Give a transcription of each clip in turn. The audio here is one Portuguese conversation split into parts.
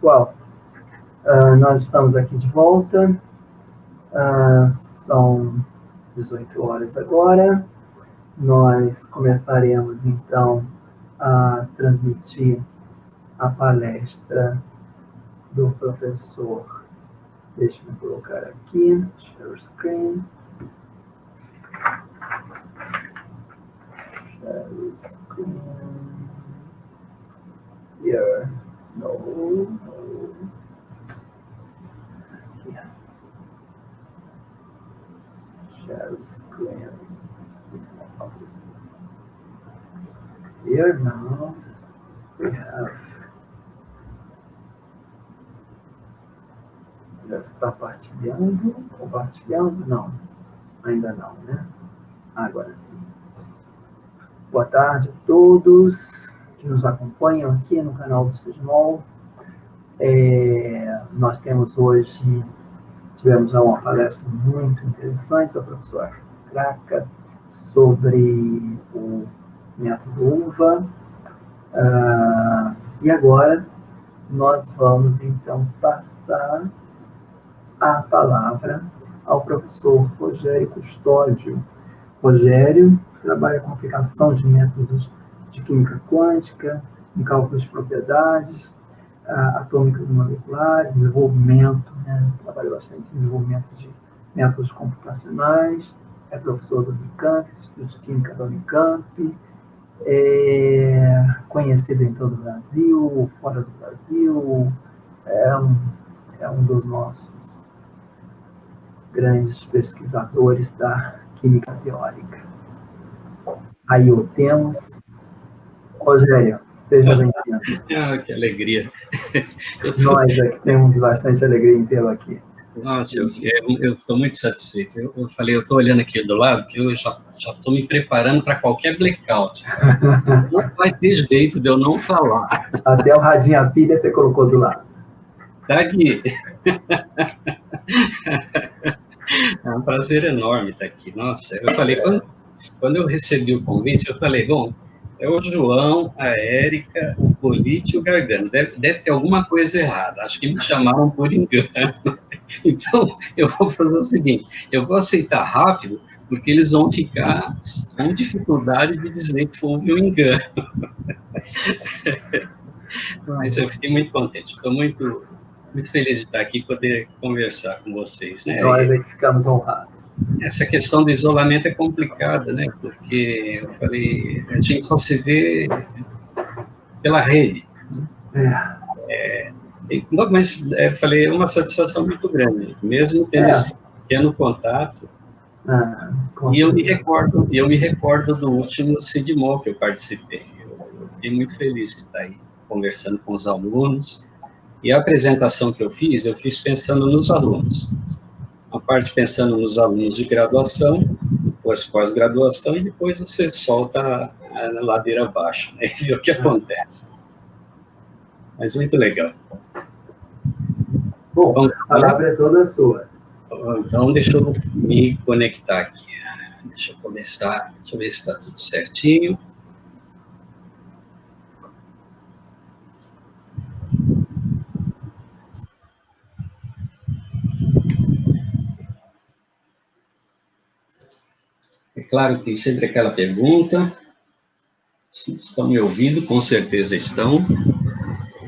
pessoal, nós estamos aqui de volta, são 18 horas agora, nós começaremos então a transmitir a palestra do professor. Deixa eu colocar aqui, share screen. Share screen. Here. No. Here. Share screen. Here now we have. Já está compartilhando? Não, ainda não, né? Agora sim. Boa tarde a todos que nos acompanham aqui no canal do Sesmol. Nós tivemos uma palestra muito interessante da professora Craca sobre o método UVA. E agora nós vamos então passar a palavra ao professor Rogério Custódio. Rogério trabalha com aplicação de métodos de química quântica, em cálculos de propriedades atômicas e moleculares, desenvolvimento, trabalha bastante em desenvolvimento de métodos computacionais, é professor do Unicamp, Instituto de Química da Unicamp, conhecido em todo o Brasil, fora do Brasil, é um dos nossos grandes pesquisadores da química teórica. Aí o temos. Rogério, seja bem-vindo. Que alegria. Nós aqui temos bastante alegria em tê-lo aqui. Nossa, eu estou muito satisfeito. Eu falei, eu estou olhando aqui do lado, que eu já estou me preparando para qualquer blackout. Não vai ter jeito de eu não falar. Até o radinho a pilha você colocou do lado. Tá aqui. É um prazer enorme estar aqui. Nossa, eu falei, quando eu recebi o convite, eu falei, bom, é o João, a Érica, o Polite e o Gargano. Deve ter alguma coisa errada. Acho que me chamaram por engano. Então, eu vou fazer o seguinte, eu vou aceitar rápido, porque eles vão ficar com dificuldade de dizer que houve um engano. Mas eu fiquei muito contente, estou muito feliz de estar aqui e poder conversar com vocês, né? Nós é que ficamos honrados. Essa questão do isolamento é complicada, né? Porque, eu falei, a gente só se vê pela rede. Mas, eu falei, é uma satisfação muito grande, mesmo tendo esse pequeno contato. E eu me recordo do último CIDMOL que eu participei. Eu fiquei muito feliz de estar aí conversando com os alunos. E a apresentação que eu fiz pensando nos alunos. Uma parte pensando nos alunos de graduação, depois pós-graduação, e depois você solta a ladeira abaixo, né, e vê o que acontece. Mas muito legal. Bom, a palavra é toda sua. Então, deixa eu me conectar aqui. Deixa eu começar, deixa eu ver se está tudo certinho. É claro que sempre aquela pergunta, se estão me ouvindo, com certeza estão.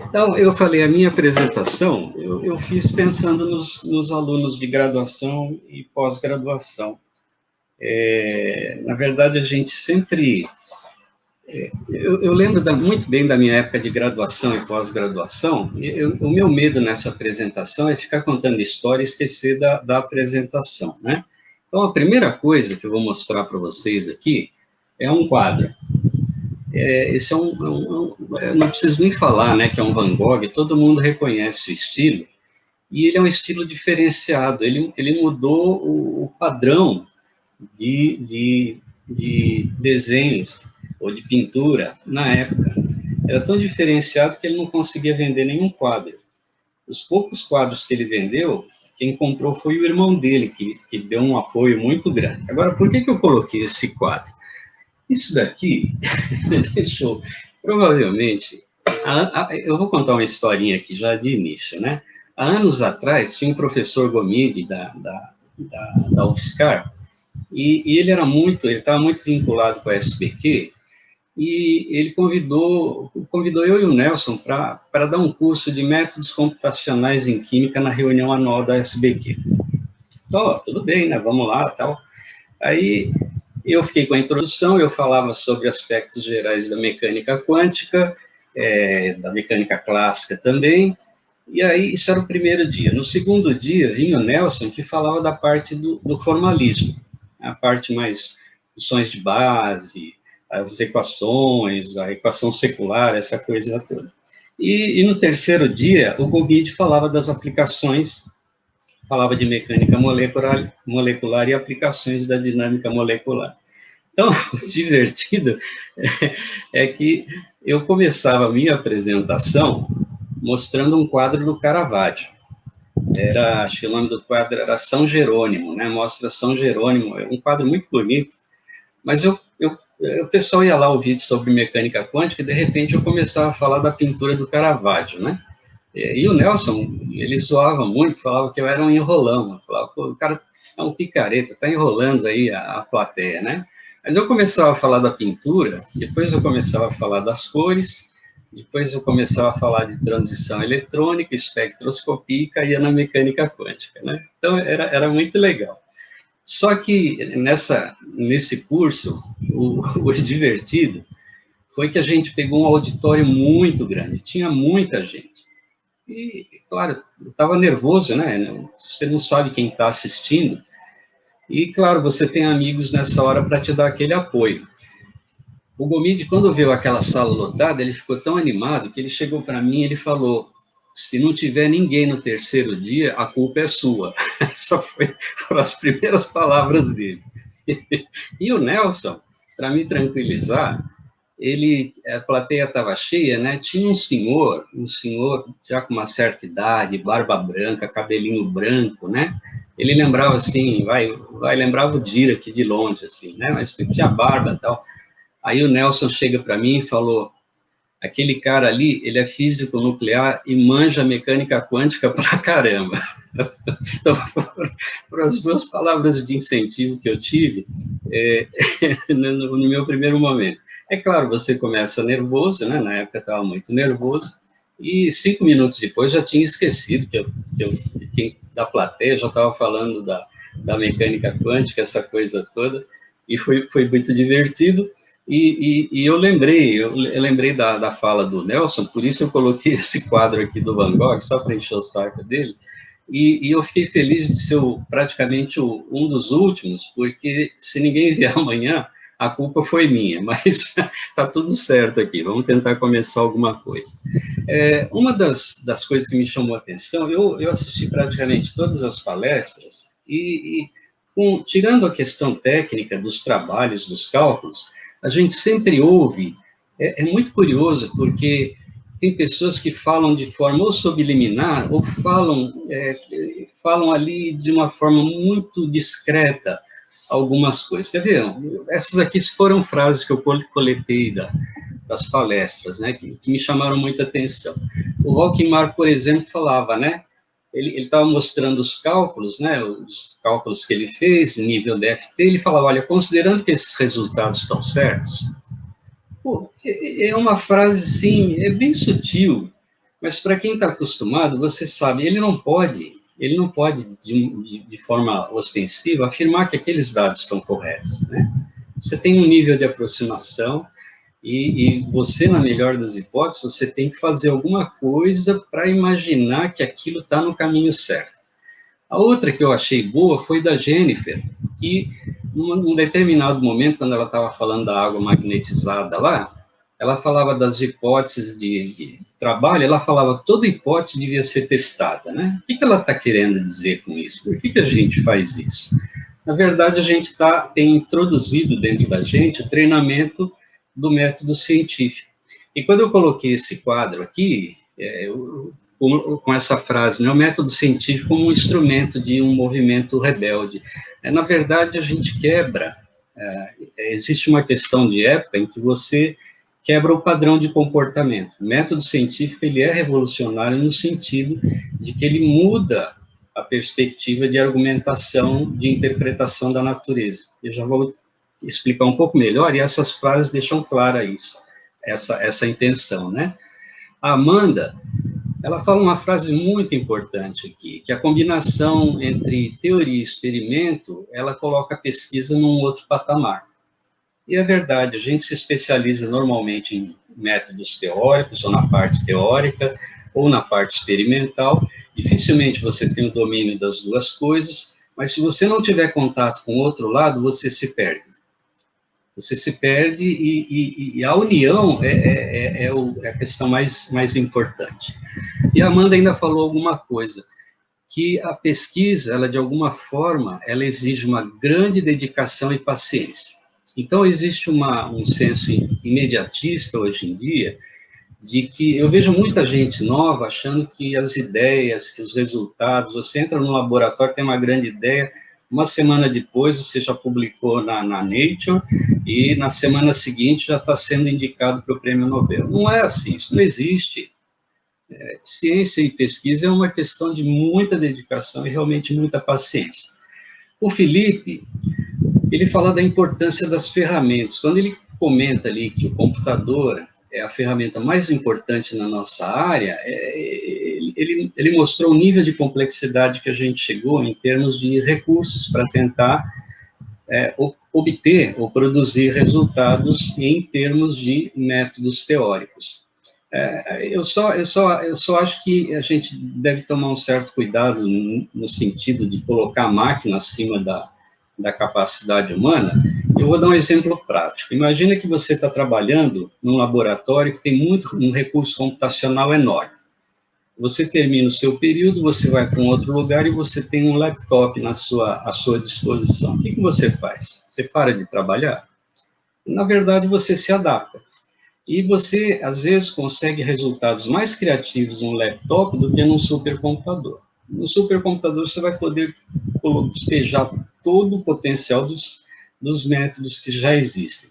Então, eu falei, a minha apresentação, eu fiz pensando nos alunos de graduação e pós-graduação. Na verdade, a gente sempre... Eu lembro muito bem da minha época de graduação e pós-graduação, o meu medo nessa apresentação é ficar contando história e esquecer da apresentação, né? Então, a primeira coisa que eu vou mostrar para vocês aqui é um quadro. Esse eu não preciso nem falar, né, que é um Van Gogh, todo mundo reconhece o estilo, e ele é um estilo diferenciado, ele mudou o padrão de desenhos ou de pintura na época. Era tão diferenciado que ele não conseguia vender nenhum quadro. Os poucos quadros que ele vendeu, quem comprou foi o irmão dele, que deu um apoio muito grande. Agora, por que eu coloquei esse quadro? Isso daqui deixou, provavelmente, Eu vou contar uma historinha aqui já de início, né? Há anos atrás, tinha um professor Gomide da UFSCar, e ele estava muito vinculado com a SBQ, e ele convidou eu e o Nelson para dar um curso de métodos computacionais em química na reunião anual da SBQ. Então, tudo bem, né? Vamos lá, tal. Aí eu fiquei com a introdução, eu falava sobre aspectos gerais da mecânica quântica, da mecânica clássica também, e aí isso era o primeiro dia. No segundo dia, vinha o Nelson, que falava da parte do formalismo, a parte mais funções de base, as equações, a equação secular, essa coisa toda. E no terceiro dia, o Gomide falava das aplicações, falava de mecânica molecular e aplicações da dinâmica molecular. Então, o divertido é que eu começava a minha apresentação mostrando um quadro do Caravaggio. Acho que o nome do quadro era São Jerônimo, né? Mostra São Jerônimo, é um quadro muito bonito, mas o pessoal ia lá ouvir sobre mecânica quântica e, de repente, eu começava a falar da pintura do Caravaggio, né? E o Nelson, ele zoava muito, falava que eu era um enrolão, falava, pô, o cara é um picareta, está enrolando aí a plateia, né? Mas eu começava a falar da pintura, depois eu começava a falar das cores, depois eu começava a falar de transição eletrônica, espectroscopia e caía na mecânica quântica, né? Então, era muito legal. Só que nesse curso, o divertido foi que a gente pegou um auditório muito grande, tinha muita gente. E, claro, eu estava nervoso, né? Você não sabe quem está assistindo. E, claro, você tem amigos nessa hora para te dar aquele apoio. O Gomide, quando viu aquela sala lotada, ele ficou tão animado que ele chegou para mim e ele falou, se não tiver ninguém no terceiro dia, a culpa é sua. Foram as primeiras palavras dele. E o Nelson, para me tranquilizar, a plateia estava cheia, né? Tinha um senhor já com uma certa idade, barba branca, cabelinho branco, né? Ele lembrava assim, lembrava o Dira aqui de longe, assim, né? Mas tinha barba e tal. Aí o Nelson chega para mim e falou, aquele cara ali, ele é físico nuclear e manja mecânica quântica pra caramba. Então, foram as duas palavras de incentivo que eu tive no meu primeiro momento. É claro, você começa nervoso, né? Na época eu estava muito nervoso, e 5 minutos depois já tinha esquecido que da plateia já estava falando da mecânica quântica, essa coisa toda, e foi muito divertido. E eu lembrei da fala do Nelson, por isso eu coloquei esse quadro aqui do Van Gogh, só para encher o saco dele, e eu fiquei feliz de ser praticamente um dos últimos, porque se ninguém vier amanhã, a culpa foi minha, mas está tudo certo aqui, vamos tentar começar alguma coisa. Uma das coisas que me chamou a atenção, eu assisti praticamente todas as palestras, tirando a questão técnica dos trabalhos, dos cálculos, a gente sempre ouve, é muito curioso, porque tem pessoas que falam de forma ou subliminar, ou falam ali de uma forma muito discreta algumas coisas. Quer ver? Essas aqui foram frases que eu coletei das palestras, né, que me chamaram muita atenção. O Alckmar, por exemplo, falava, né, ele estava mostrando os cálculos, né, os cálculos que ele fez, nível DFT, ele falava, olha, considerando que esses resultados estão certos, pô, é uma frase, assim, é bem sutil, mas para quem está acostumado, você sabe, ele não pode de forma ostensiva, afirmar que aqueles dados estão corretos, né? Você tem um nível de aproximação, e você, na melhor das hipóteses, você tem que fazer alguma coisa para imaginar que aquilo está no caminho certo. A outra que eu achei boa foi da Jennifer, que, num determinado momento, quando ela estava falando da água magnetizada lá, ela falava das hipóteses de trabalho, ela falava toda hipótese devia ser testada, né? O que ela está querendo dizer com isso? Por que a gente faz isso? Na verdade, a gente tem introduzido dentro da gente o treinamento do método científico. E quando eu coloquei esse quadro aqui, com essa frase, né, o método científico como um instrumento de um movimento rebelde. Na verdade, a gente quebra, existe uma questão de época em que você quebra o padrão de comportamento. O método científico ele é revolucionário no sentido de que ele muda a perspectiva de argumentação, de interpretação da natureza. Eu já vou explicar um pouco melhor, e essas frases deixam clara isso, essa intenção, né? A Amanda, ela fala uma frase muito importante aqui, que a combinação entre teoria e experimento, ela coloca a pesquisa num outro patamar. E é verdade, a gente se especializa normalmente em métodos teóricos, ou na parte teórica, ou na parte experimental. Dificilmente você tem o domínio das duas coisas, mas se você não tiver contato com o outro lado, você se perde. Você se perde e a união é a questão mais importante. E a Amanda ainda falou alguma coisa, que a pesquisa, ela de alguma forma, ela exige uma grande dedicação e paciência. Então, existe um senso imediatista hoje em dia, de que eu vejo muita gente nova achando que as ideias, que os resultados, você entra no laboratório, tem uma grande ideia, uma semana depois você já publicou na Nature, e na semana seguinte já está sendo indicado para o Prêmio Nobel. Não é assim, isso não existe. Ciência e pesquisa é uma questão de muita dedicação e realmente muita paciência. O Felipe, ele fala da importância das ferramentas. Quando ele comenta ali que o computador é a ferramenta mais importante na nossa área, ele mostrou o nível de complexidade que a gente chegou em termos de recursos para tentar obter ou produzir resultados em termos de métodos teóricos. Eu só acho que a gente deve tomar um certo cuidado no sentido de colocar a máquina acima da capacidade humana. Eu vou dar um exemplo prático. Imagina que você está trabalhando num laboratório que tem um recurso computacional enorme. Você termina o seu período, você vai para um outro lugar e você tem um laptop à sua disposição. O que você faz? Você para de trabalhar? Na verdade, você se adapta. E você, às vezes, consegue resultados mais criativos num laptop do que num supercomputador. No supercomputador, você vai poder despejar todo o potencial dos métodos que já existem.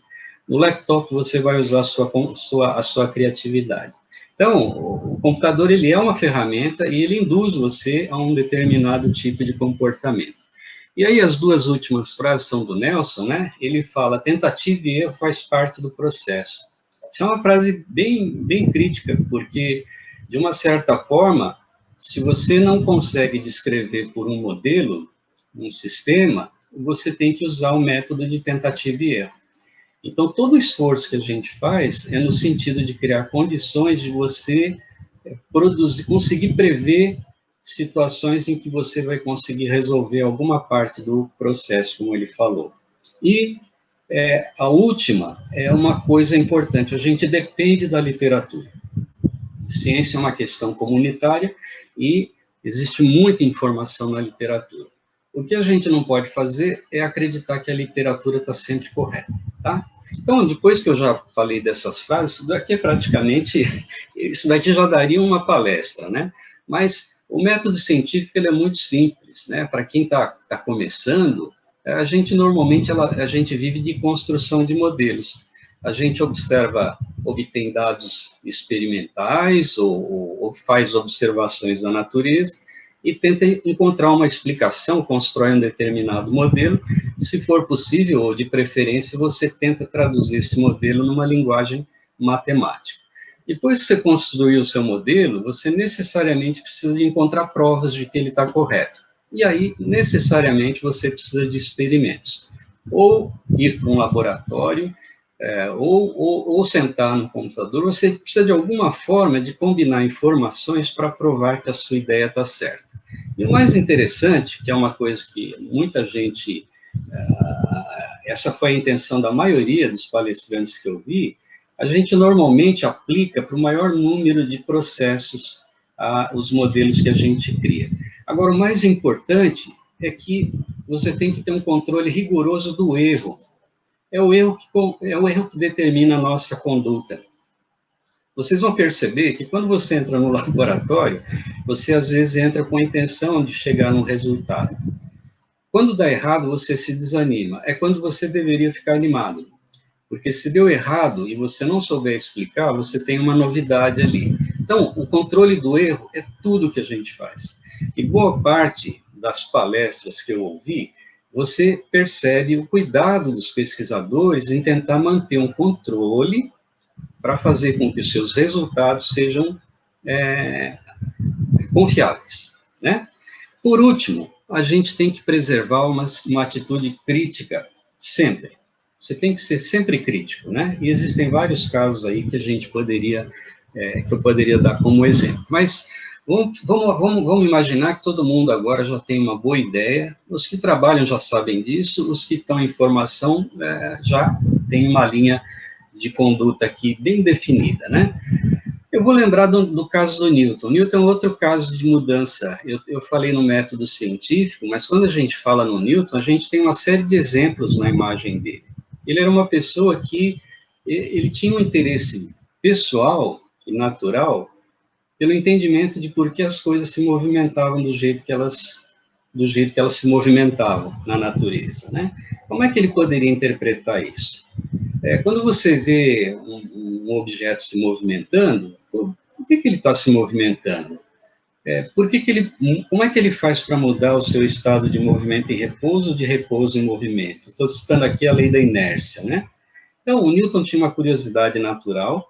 No laptop, você vai usar a sua criatividade. Então, o computador ele é uma ferramenta e ele induz você a um determinado tipo de comportamento. E aí, as duas últimas frases são do Nelson, né? Ele fala, tentativa e erro faz parte do processo. Isso é uma frase bem crítica, porque, de uma certa forma, se você não consegue descrever por um modelo, um sistema, você tem que usar o método de tentativa e erro. Então, todo o esforço que a gente faz é no sentido de criar condições de você conseguir prever situações em que você vai conseguir resolver alguma parte do processo, como ele falou. E a última é uma coisa importante, a gente depende da literatura. Ciência é uma questão comunitária e existe muita informação na literatura. O que a gente não pode fazer é acreditar que a literatura está sempre correta, tá? Então, depois que eu já falei dessas frases, isso daqui já daria uma palestra, né? Mas o método científico ele é muito simples, né? Para quem está começando, a gente normalmente a gente vive de construção de modelos. A gente obtém dados experimentais ou faz observações da natureza e tenta encontrar uma explicação, constrói um determinado modelo. Se for possível, ou de preferência, você tenta traduzir esse modelo numa linguagem matemática. Depois que você construiu o seu modelo, você necessariamente precisa de encontrar provas de que ele está correto. E aí, necessariamente, você precisa de experimentos. Ou ir para um laboratório, ou sentar no computador, você precisa de alguma forma de combinar informações para provar que a sua ideia está certa. E o mais interessante, que é uma coisa que muita gente, essa foi a intenção da maioria dos palestrantes que eu vi, a gente normalmente aplica para o maior número de processos os modelos que a gente cria. Agora, o mais importante é que você tem que ter um controle rigoroso do erro. É o erro que determina a nossa conduta. Vocês vão perceber que quando você entra no laboratório, você às vezes entra com a intenção de chegar num resultado. Quando dá errado, você se desanima. É quando você deveria ficar animado. porque se deu errado e você não souber explicar, você tem uma novidade ali. Então, o controle do erro é tudo que a gente faz. E boa parte das palestras que eu ouvi, você percebe o cuidado dos pesquisadores em tentar manter um controle para fazer com que os seus resultados sejam confiáveis, né? Por último, a gente tem que preservar uma atitude crítica sempre. Você tem que ser sempre crítico, né? E existem vários casos aí que a gente poderia, que eu poderia dar como exemplo. Mas vamos imaginar que todo mundo agora já tem uma boa ideia. Os que trabalham já sabem disso, os que estão em formação já têm uma linha de conduta aqui bem definida, né? Eu vou lembrar do caso do Newton. Newton é um outro caso de mudança. Eu falei no método científico, mas quando a gente fala no Newton, a gente tem uma série de exemplos na imagem dele. Ele era uma pessoa que ele tinha um interesse pessoal e natural pelo entendimento de por que as coisas se movimentavam do jeito que elas se movimentavam na natureza, né? Como é que ele poderia interpretar isso? Quando você vê um objeto se movimentando, por que ele está se movimentando? Como é que ele faz para mudar o seu estado de movimento em repouso ou de repouso em movimento? Estou citando aqui a lei da inércia, né? Então, o Newton tinha uma curiosidade natural,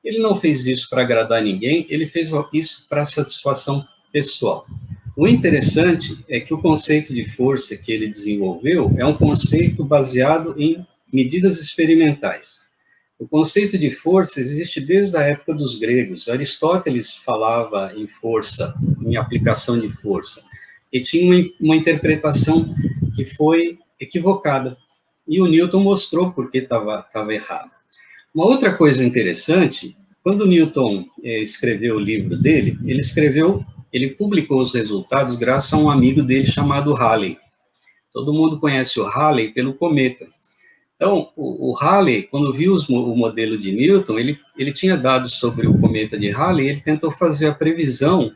ele não fez isso para agradar ninguém, ele fez isso para satisfação pessoal. O interessante é que o conceito de força que ele desenvolveu é um conceito baseado em medidas experimentais. O conceito de força existe desde a época dos gregos. Aristóteles falava em força, em aplicação de força, e tinha uma interpretação que foi equivocada. E o Newton mostrou por que estava errado. Uma outra coisa interessante, quando o Newton escreveu o livro dele, ele publicou os resultados graças a um amigo dele chamado Halley. Todo mundo conhece o Halley pelo cometa. Então, o Halley, quando viu o modelo de Newton, ele tinha dados sobre o cometa de Halley, ele tentou fazer a previsão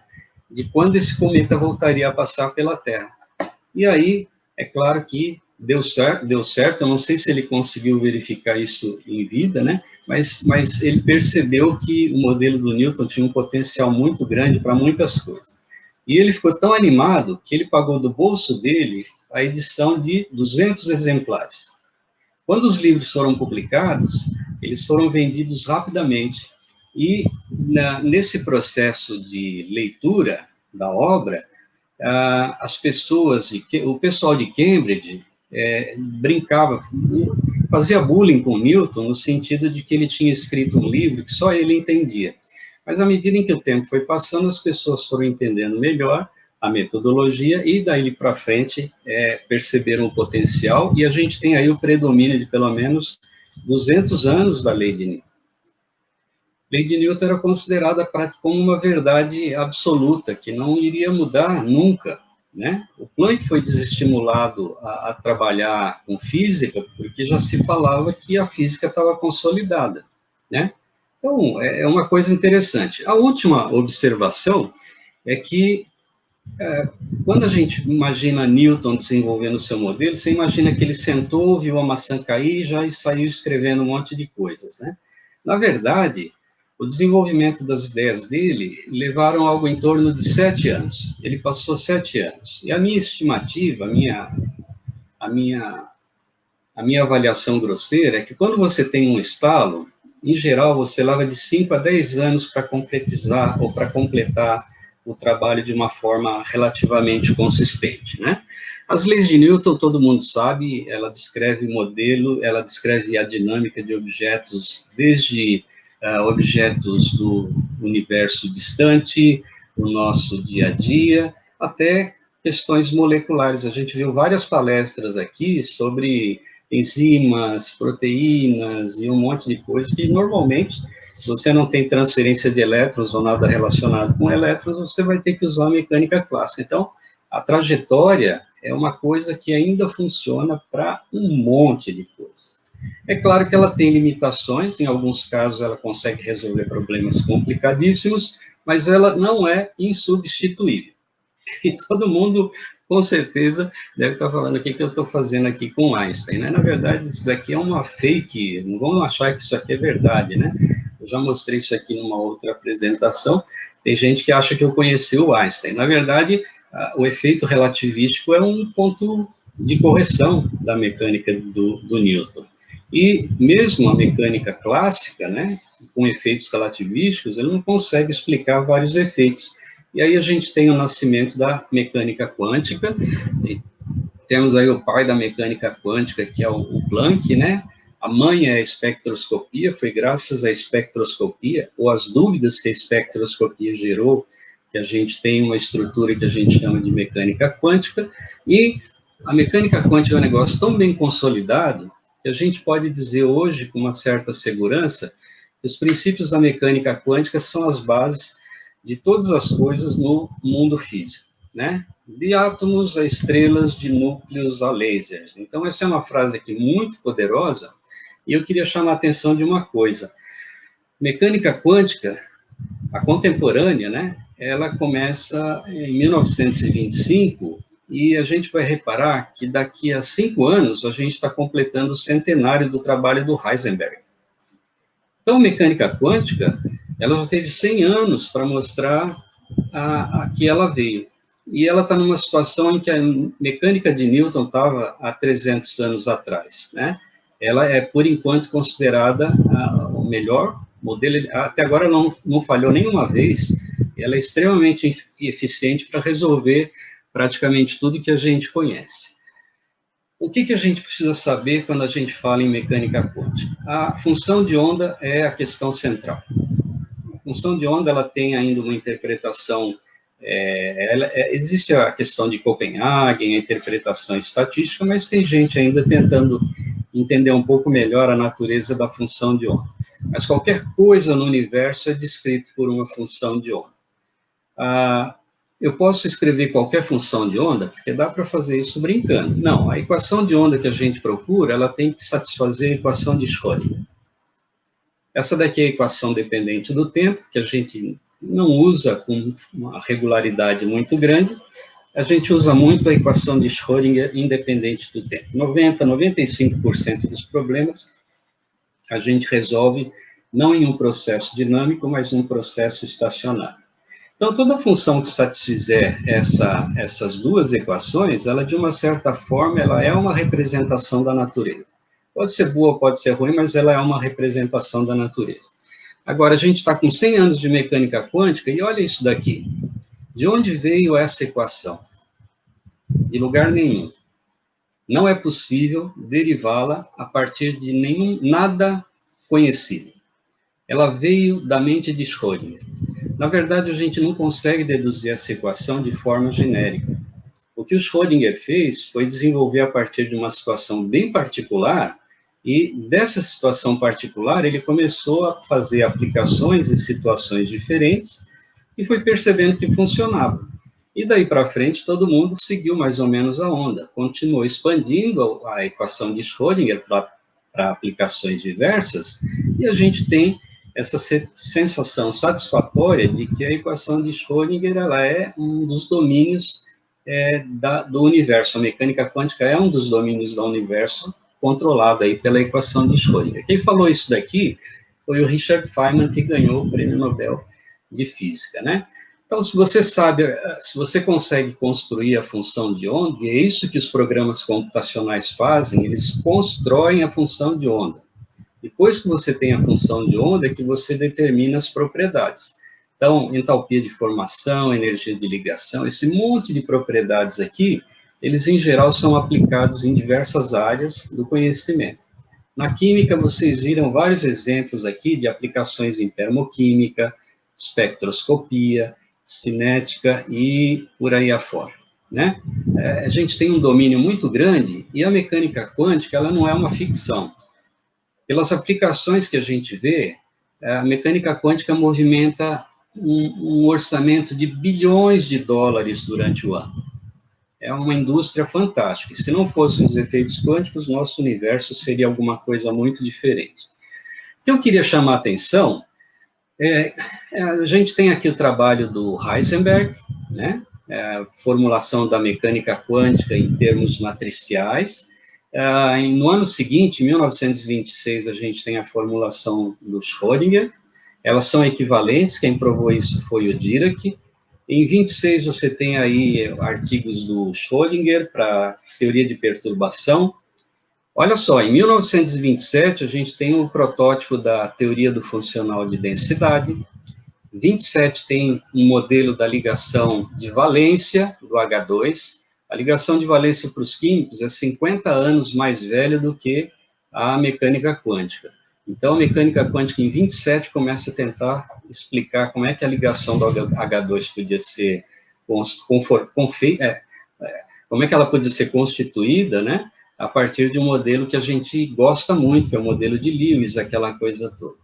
de quando esse cometa voltaria a passar pela Terra. E aí, é claro que deu certo, eu não sei se ele conseguiu verificar isso em vida, né? Mas ele percebeu que o modelo do Newton tinha um potencial muito grande para muitas coisas. E ele ficou tão animado que ele pagou do bolso dele a edição de 200 exemplares. Quando os livros foram publicados, eles foram vendidos rapidamente. E nesse processo de leitura da obra, as pessoas, o pessoal de Cambridge brincava, fazia bullying com Newton, no sentido de que ele tinha escrito um livro que só ele entendia. Mas à medida em que o tempo foi passando, as pessoas foram entendendo melhor a metodologia e daí para frente perceberam o potencial, e a gente tem aí o predomínio de pelo menos 200 anos da lei de Newton. A lei de Newton era considerada como uma verdade absoluta, que não iria mudar nunca, né? O Planck foi desestimulado a trabalhar com física, porque já se falava que a física estava consolidada, né? Então, é uma coisa interessante. A última observação é que quando a gente imagina Newton desenvolvendo o seu modelo, você imagina que ele sentou, viu a maçã cair e saiu escrevendo um monte de coisas, né? Na verdade, o desenvolvimento das ideias dele levaram algo em torno de 7 anos. Ele passou 7 anos. E a minha estimativa, a minha avaliação grosseira é que quando você tem um estalo, em geral, você leva de 5 a 10 anos para concretizar ou para completar o trabalho de uma forma relativamente consistente, né? As leis de Newton, todo mundo sabe, ela descreve o modelo, ela descreve a dinâmica de objetos, desde objetos do universo distante, o nosso dia a dia, até questões moleculares. A gente viu várias palestras aqui sobre enzimas, proteínas e um monte de coisas que, normalmente, se você não tem transferência de elétrons ou nada relacionado com elétrons, você vai ter que usar a mecânica clássica. Então, a trajetória é uma coisa que ainda funciona para um monte de coisas. É claro que ela tem limitações, em alguns casos ela consegue resolver problemas complicadíssimos, mas ela não é insubstituível. E todo mundo com certeza deve estar falando o que eu estou fazendo aqui com Einstein, né? Na verdade, isso daqui é uma fake, não vamos achar que isso aqui é verdade, né? Eu já mostrei isso aqui numa outra apresentação, tem gente que acha que eu conheci o Einstein. Na verdade, o efeito relativístico é um ponto de correção da mecânica do Newton. E mesmo a mecânica clássica, né, com efeitos relativísticos, ele não consegue explicar vários efeitos. E aí a gente tem o nascimento da mecânica quântica, temos aí o pai da mecânica quântica, que é o Planck, né? A mãe é a espectroscopia, foi graças à espectroscopia, ou às dúvidas que a espectroscopia gerou, que a gente tem uma estrutura que a gente chama de mecânica quântica, e a mecânica quântica é um negócio tão bem consolidado, que a gente pode dizer hoje, com uma certa segurança, que os princípios da mecânica quântica são as bases de todas as coisas no mundo físico, né? De átomos a estrelas, de núcleos a lasers. Então, essa é uma frase aqui muito poderosa, e eu queria chamar a atenção de uma coisa. Mecânica quântica, a contemporânea, né? Ela começa em 1925, e a gente vai reparar que daqui a 5 anos a gente está completando o centenário do trabalho do Heisenberg. Então, mecânica quântica, ela já teve 100 anos para mostrar a que ela veio. E ela está numa situação em que a mecânica de Newton estava há 300 anos atrás, né? Ela é, por enquanto, considerada o melhor modelo, até agora não falhou nenhuma vez, ela é extremamente eficiente para resolver praticamente tudo que a gente conhece. O que a gente precisa saber quando a gente fala em mecânica quântica? A função de onda é a questão central. A função de onda, ela tem ainda uma interpretação, existe a questão de Copenhagen, a interpretação estatística, mas tem gente ainda tentando entender um pouco melhor a natureza da função de onda. Mas qualquer coisa no universo é descrito por uma função de onda. Eu posso escrever qualquer função de onda, porque dá para fazer isso brincando. Não, a equação de onda que a gente procura, ela tem que satisfazer a equação de Schrödinger. Essa daqui é a equação dependente do tempo, que a gente não usa com uma regularidade muito grande, a gente usa muito a equação de Schrödinger independente do tempo. 95% dos problemas a gente resolve não em um processo dinâmico, mas em um processo estacionário. Então, toda função que satisfizer essas duas equações, ela, de uma certa forma, ela é uma representação da natureza. Pode ser boa, pode ser ruim, mas ela é uma representação da natureza. Agora, a gente está com 100 anos de mecânica quântica, e olha isso daqui. De onde veio essa equação? De lugar nenhum. Não é possível derivá-la a partir de nada conhecido. Ela veio da mente de Schrödinger. Na verdade, a gente não consegue deduzir essa equação de forma genérica. O que o Schrödinger fez foi desenvolver a partir de uma situação bem particular, e dessa situação particular ele começou a fazer aplicações em situações diferentes e foi percebendo que funcionava. E daí para frente todo mundo seguiu mais ou menos a onda, continuou expandindo a equação de Schrödinger para aplicações diversas, e a gente tem essa sensação satisfatória de que a equação de Schrödinger ela é um dos domínios do universo. A mecânica quântica é um dos domínios do universo controlado aí pela equação de Schrödinger. Quem falou isso daqui foi o Richard Feynman, que ganhou o Prêmio Nobel de Física, né? Então, se você sabe, se você consegue construir a função de onda, e é isso que os programas computacionais fazem, eles constroem a função de onda. Depois que você tem a função de onda, é que você determina as propriedades. Então, entalpia de formação, energia de ligação, esse monte de propriedades aqui, eles em geral são aplicados em diversas áreas do conhecimento. Na química, vocês viram vários exemplos aqui de aplicações em termoquímica, espectroscopia, cinética e por aí afora, né? A gente tem um domínio muito grande e a mecânica quântica, ela não é uma ficção. Pelas aplicações que a gente vê, a mecânica quântica movimenta um orçamento de bilhões de dólares durante o ano. É uma indústria fantástica. E se não fossem os efeitos quânticos, nosso universo seria alguma coisa muito diferente. Então, eu queria chamar a atenção, a gente tem aqui o trabalho do Heisenberg, né? formulação da mecânica quântica em termos matriciais. No ano seguinte, em 1926, a gente tem a formulação do Schrödinger. Elas são equivalentes, quem provou isso foi o Dirac. Em 26, você tem aí artigos do Schrödinger para teoria de perturbação. Olha só, em 1927, a gente tem o protótipo da teoria do funcional de densidade. 27 tem um modelo da ligação de valência, do H2. A ligação de valência para os químicos é 50 anos mais velha do que a mecânica quântica. Então, a mecânica quântica, em 27, começa a tentar explicar como é que a ligação do H2 podia ser como é que ela podia ser constituída, né? A partir de um modelo que a gente gosta muito, que é o modelo de Lewis, aquela coisa toda.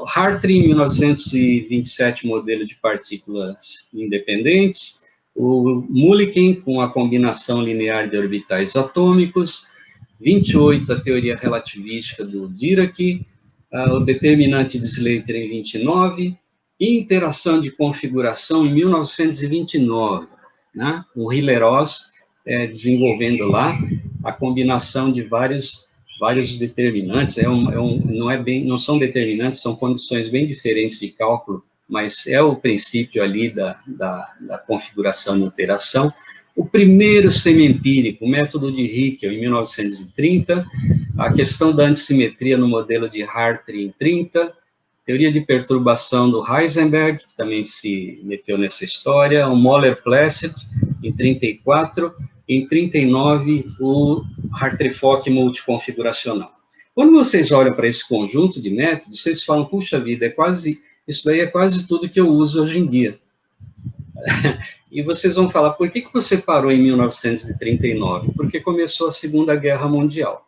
Hartree, em 1927, modelo de partículas independentes. O Mulliken, com a combinação linear de orbitais atômicos. 28, a teoria relativística do Dirac. O determinante de Slater, em 29. E interação de configuração, em 1929. Né? O Hiller-Oz desenvolvendo lá a combinação de vários determinantes. Não são determinantes, são condições bem diferentes de cálculo, mas é o princípio ali da configuração de interação. O primeiro semi-empírico, o método de Hickel, em 1930, a questão da antissimetria no modelo de Hartree, em 30, teoria de perturbação do Heisenberg, que também se meteu nessa história, o Moller-Placid, em 34, em 39, o Hartree-Fock multiconfiguracional. Quando vocês olham para esse conjunto de métodos, vocês falam, puxa vida, isso daí é quase tudo que eu uso hoje em dia. E vocês vão falar, por que você parou em 1939? Porque começou a Segunda Guerra Mundial.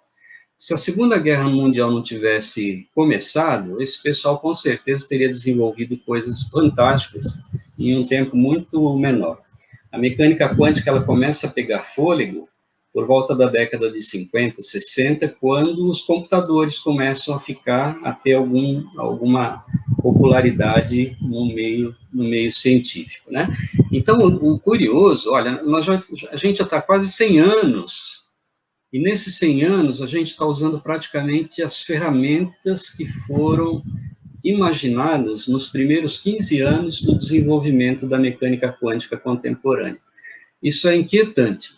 Se a Segunda Guerra Mundial não tivesse começado, esse pessoal com certeza teria desenvolvido coisas fantásticas em um tempo muito menor. A mecânica quântica, ela começa a pegar fôlego por volta da década de 50, 60, quando os computadores começam a ter alguma popularidade no meio científico, né? Então, o curioso, olha, a gente já está quase 100 anos, e nesses 100 anos a gente está usando praticamente as ferramentas que foram imaginadas nos primeiros 15 anos do desenvolvimento da mecânica quântica contemporânea. Isso é inquietante.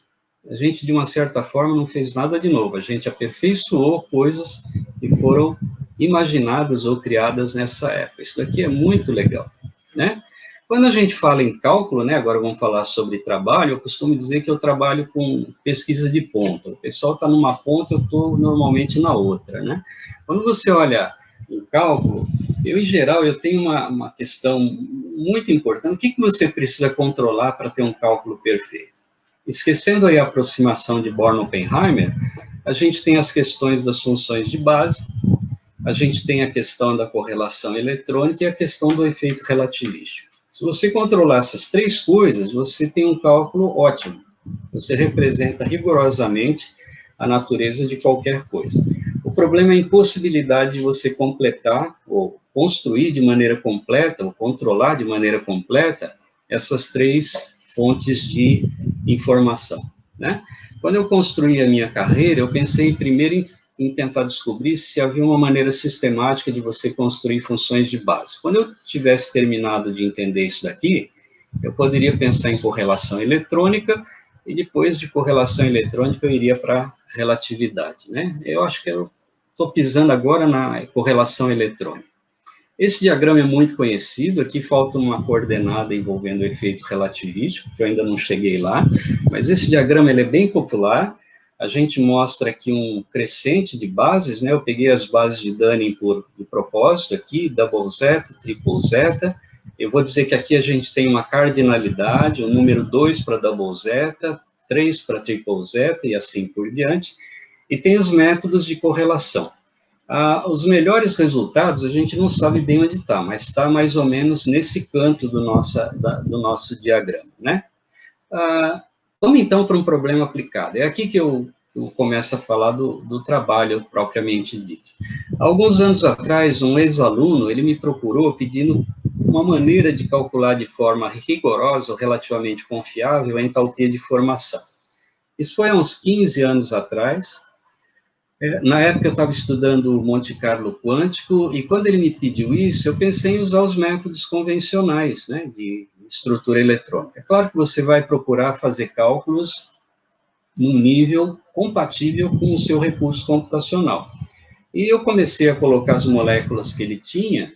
A gente, de uma certa forma, não fez nada de novo. A gente aperfeiçoou coisas que foram imaginadas ou criadas nessa época. Isso daqui é muito legal, né? Quando a gente fala em cálculo, né, agora vamos falar sobre trabalho, eu costumo dizer que eu trabalho com pesquisa de ponta. O pessoal está numa ponta, eu estou normalmente na outra, né? Quando você olha em cálculo, em geral, eu tenho uma questão muito importante. O que você precisa controlar para ter um cálculo perfeito? Esquecendo aí a aproximação de Born-Oppenheimer, a gente tem as questões das funções de base, a gente tem a questão da correlação eletrônica e a questão do efeito relativístico. Se você controlar essas três coisas, você tem um cálculo ótimo. Você representa rigorosamente a natureza de qualquer coisa. O problema é a impossibilidade de você completar, ou construir de maneira completa, ou controlar de maneira completa, essas três fontes de informação, né? Quando eu construí a minha carreira, eu pensei primeiro em tentar descobrir se havia uma maneira sistemática de você construir funções de base. Quando eu tivesse terminado de entender isso daqui, eu poderia pensar em correlação eletrônica, e depois de correlação eletrônica eu iria para relatividade, né? Eu acho que eu estou pisando agora na correlação eletrônica. Esse diagrama é muito conhecido, aqui falta uma coordenada envolvendo o efeito relativístico, que eu ainda não cheguei lá, mas esse diagrama ele é bem popular. A gente mostra aqui um crescente de bases, né? Eu peguei as bases de Dunning de propósito aqui, double zeta, triple zeta. Eu vou dizer que aqui a gente tem uma cardinalidade, o número 2 para double zeta, 3 para triple zeta e assim por diante. E tem os métodos de correlação. Os melhores resultados, a gente não sabe bem onde está, mas está mais ou menos nesse canto do nosso diagrama, né? Vamos então para um problema aplicado. É aqui que eu eu começo a falar do trabalho propriamente dito. Alguns anos atrás, um ex-aluno, ele me procurou pedindo uma maneira de calcular de forma rigorosa ou relativamente confiável a entalpia de formação. Isso foi há uns 15 anos atrás. Na época eu estava estudando Monte Carlo quântico, e quando ele me pediu isso, eu pensei em usar os métodos convencionais, né, de estrutura eletrônica. É claro que você vai procurar fazer cálculos num nível compatível com o seu recurso computacional. E eu comecei a colocar as moléculas que ele tinha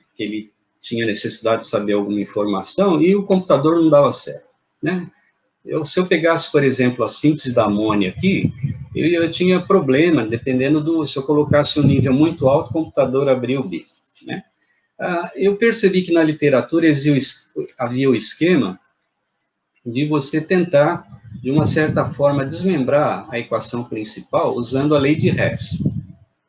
necessidade de saber alguma informação, e o computador não dava certo, né? Se eu pegasse, por exemplo, a síntese da amônia aqui, eu tinha problema, dependendo se eu colocasse um nível muito alto, o computador abria o bico, né? Eu percebi que na literatura havia o esquema de você tentar, de uma certa forma, desmembrar a equação principal usando a lei de Hess.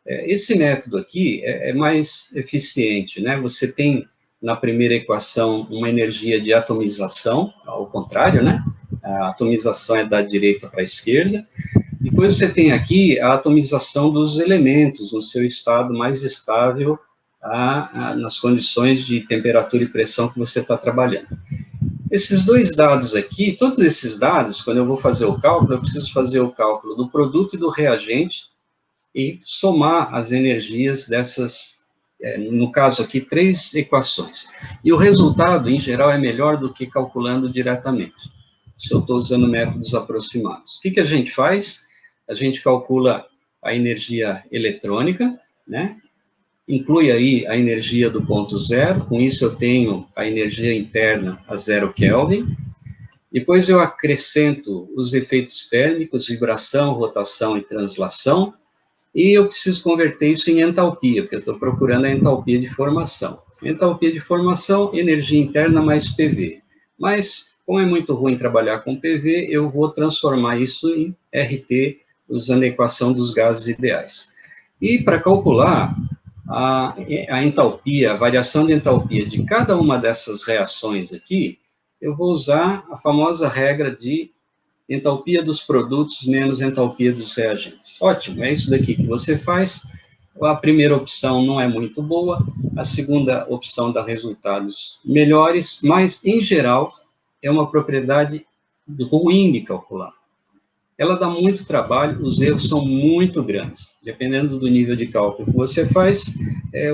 Esse método aqui é mais eficiente, né? Você tem, na primeira equação, uma energia de atomização, ao contrário, né? A atomização é da direita para a esquerda. Depois você tem aqui a atomização dos elementos no seu estado mais estável, nas condições de temperatura e pressão que você está trabalhando. Esses dois dados aqui, todos esses dados, quando eu vou fazer o cálculo, eu preciso fazer o cálculo do produto e do reagente e somar as energias dessas, no caso aqui, 3 equações. E o resultado, em geral, é melhor do que calculando diretamente, se eu estou usando métodos aproximados. O que a gente faz? A gente calcula a energia eletrônica, né? Inclui aí a energia do ponto zero, com isso eu tenho a energia interna a 0 Kelvin. Depois eu acrescento os efeitos térmicos, vibração, rotação e translação, e eu preciso converter isso em entalpia, porque eu estou procurando a entalpia de formação. Entalpia de formação, energia interna mais PV. Mas, como é muito ruim trabalhar com PV, eu vou transformar isso em RT, usando a equação dos gases ideais. E para calcular a entalpia, a variação de entalpia de cada uma dessas reações aqui, eu vou usar a famosa regra de entalpia dos produtos menos entalpia dos reagentes. Ótimo, é isso daqui que você faz. A primeira opção não é muito boa, a segunda opção dá resultados melhores, mas, em geral, é uma propriedade ruim de calcular. Ela dá muito trabalho, os erros são muito grandes. Dependendo do nível de cálculo que você faz,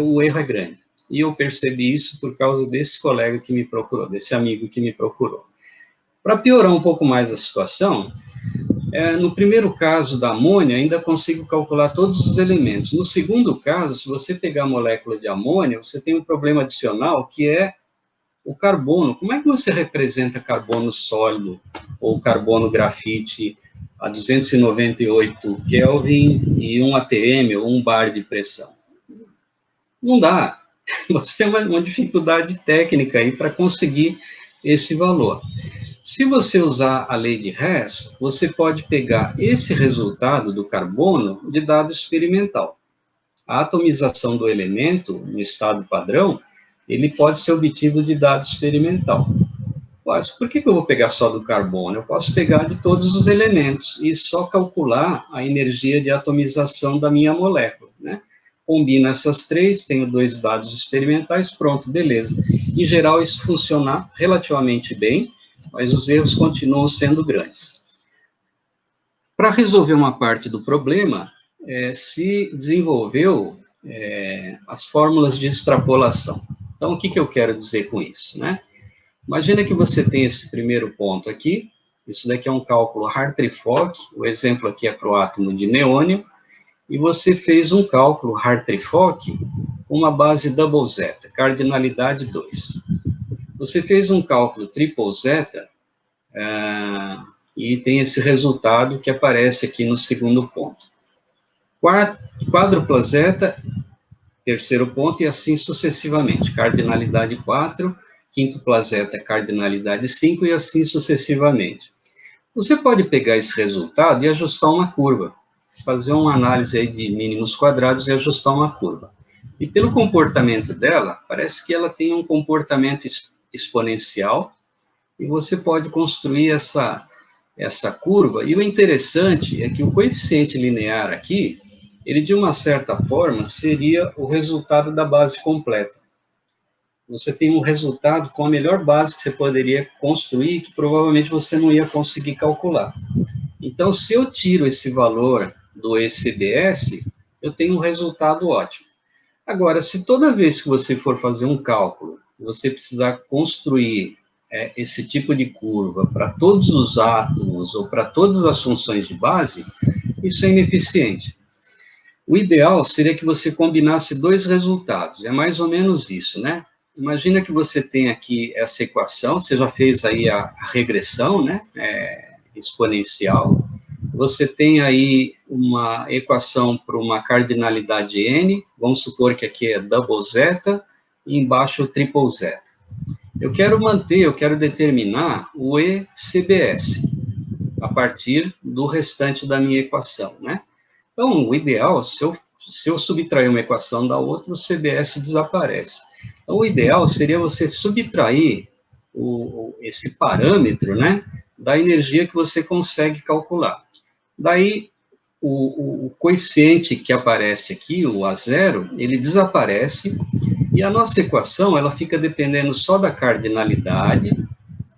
o erro é grande. E eu percebi isso por causa desse colega que me procurou, desse amigo que me procurou. Para piorar um pouco mais a situação, no primeiro caso da amônia, ainda consigo calcular todos os elementos. No segundo caso, se você pegar a molécula de amônia, você tem um problema adicional, que é o carbono. Como é que você representa carbono sólido ou carbono grafite a 298 Kelvin e 1 atm ou 1 bar de pressão? Não dá. Você tem uma dificuldade técnica aí para conseguir esse valor. Se você usar a lei de Hess, você pode pegar esse resultado do carbono de dado experimental. A atomização do elemento no estado padrão, ele pode ser obtido de dado experimental. Mas por que eu vou pegar só do carbono? Eu posso pegar de todos os elementos e só calcular a energia de atomização da minha molécula, né? Combino essas 3, tenho 2 dados experimentais, pronto, beleza. Em geral, isso funciona relativamente bem, mas os erros continuam sendo grandes. Para resolver uma parte do problema, se desenvolveu as fórmulas de extrapolação. Então, o que eu quero dizer com isso, né? Imagina que você tem esse primeiro ponto aqui, isso daqui é um cálculo Hartree-Fock, o exemplo aqui é para o átomo de neônio, e você fez um cálculo Hartree-Fock com uma base double zeta, cardinalidade 2. Você fez um cálculo triple zeta, e tem esse resultado que aparece aqui no segundo ponto. Quádrupla zeta, terceiro ponto, e assim sucessivamente. Cardinalidade 4, quíntupla zeta, cardinalidade 5, e assim sucessivamente. Você pode pegar esse resultado e ajustar uma curva, fazer uma análise aí de mínimos quadrados e ajustar uma curva. E pelo comportamento dela, parece que ela tem um comportamento exponencial, e você pode construir essa curva, e o interessante é que o coeficiente linear aqui, ele de uma certa forma seria o resultado da base completa. Você tem um resultado com a melhor base que você poderia construir, que provavelmente você não ia conseguir calcular. Então, se eu tiro esse valor do ECBS, eu tenho um resultado ótimo. Agora, se toda vez que você for fazer um cálculo, você precisar construir esse tipo de curva para todos os átomos ou para todas as funções de base, isso é ineficiente. O ideal seria que você combinasse dois resultados, é mais ou menos isso, né? Imagina que você tem aqui essa equação, você já fez aí a regressão, né? Exponencial. Você tem aí uma equação para uma cardinalidade n, vamos supor que aqui é double zeta, e embaixo triple zeta. Eu quero determinar o ECBS, a partir do restante da minha equação, né? Então, o ideal, se eu subtrair uma equação da outra, o CBS desaparece. Então, o ideal seria você subtrair esse parâmetro, né, da energia que você consegue calcular. Daí, o coeficiente que aparece aqui, o A0, ele desaparece, e a nossa equação, ela fica dependendo só da cardinalidade,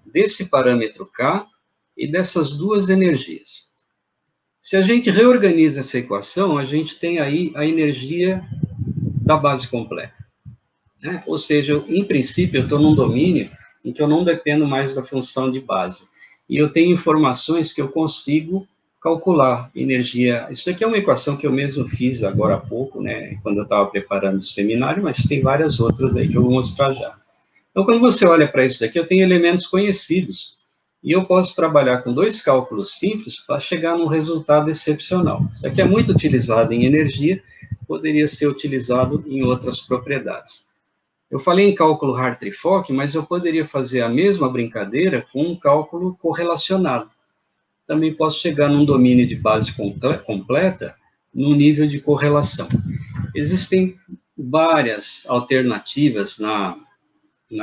desse parâmetro K, e dessas duas energias. Se a gente reorganiza essa equação, a gente tem aí a energia da base completa, né? Ou seja, em princípio, eu estou num domínio em que eu não dependo mais da função de base. E eu tenho informações que eu consigo calcular energia. Isso aqui é uma equação que eu mesmo fiz agora há pouco, né, quando eu estava preparando o seminário, mas tem várias outras aí que eu vou mostrar já. Então, quando você olha para isso daqui, eu tenho elementos conhecidos. E eu posso trabalhar com dois cálculos simples para chegar num resultado excepcional. Isso aqui é muito utilizado em energia, poderia ser utilizado em outras propriedades. Eu falei em cálculo Hartree-Fock, mas eu poderia fazer a mesma brincadeira com um cálculo correlacionado. Também posso chegar num domínio de base completa, no nível de correlação. Existem várias alternativas na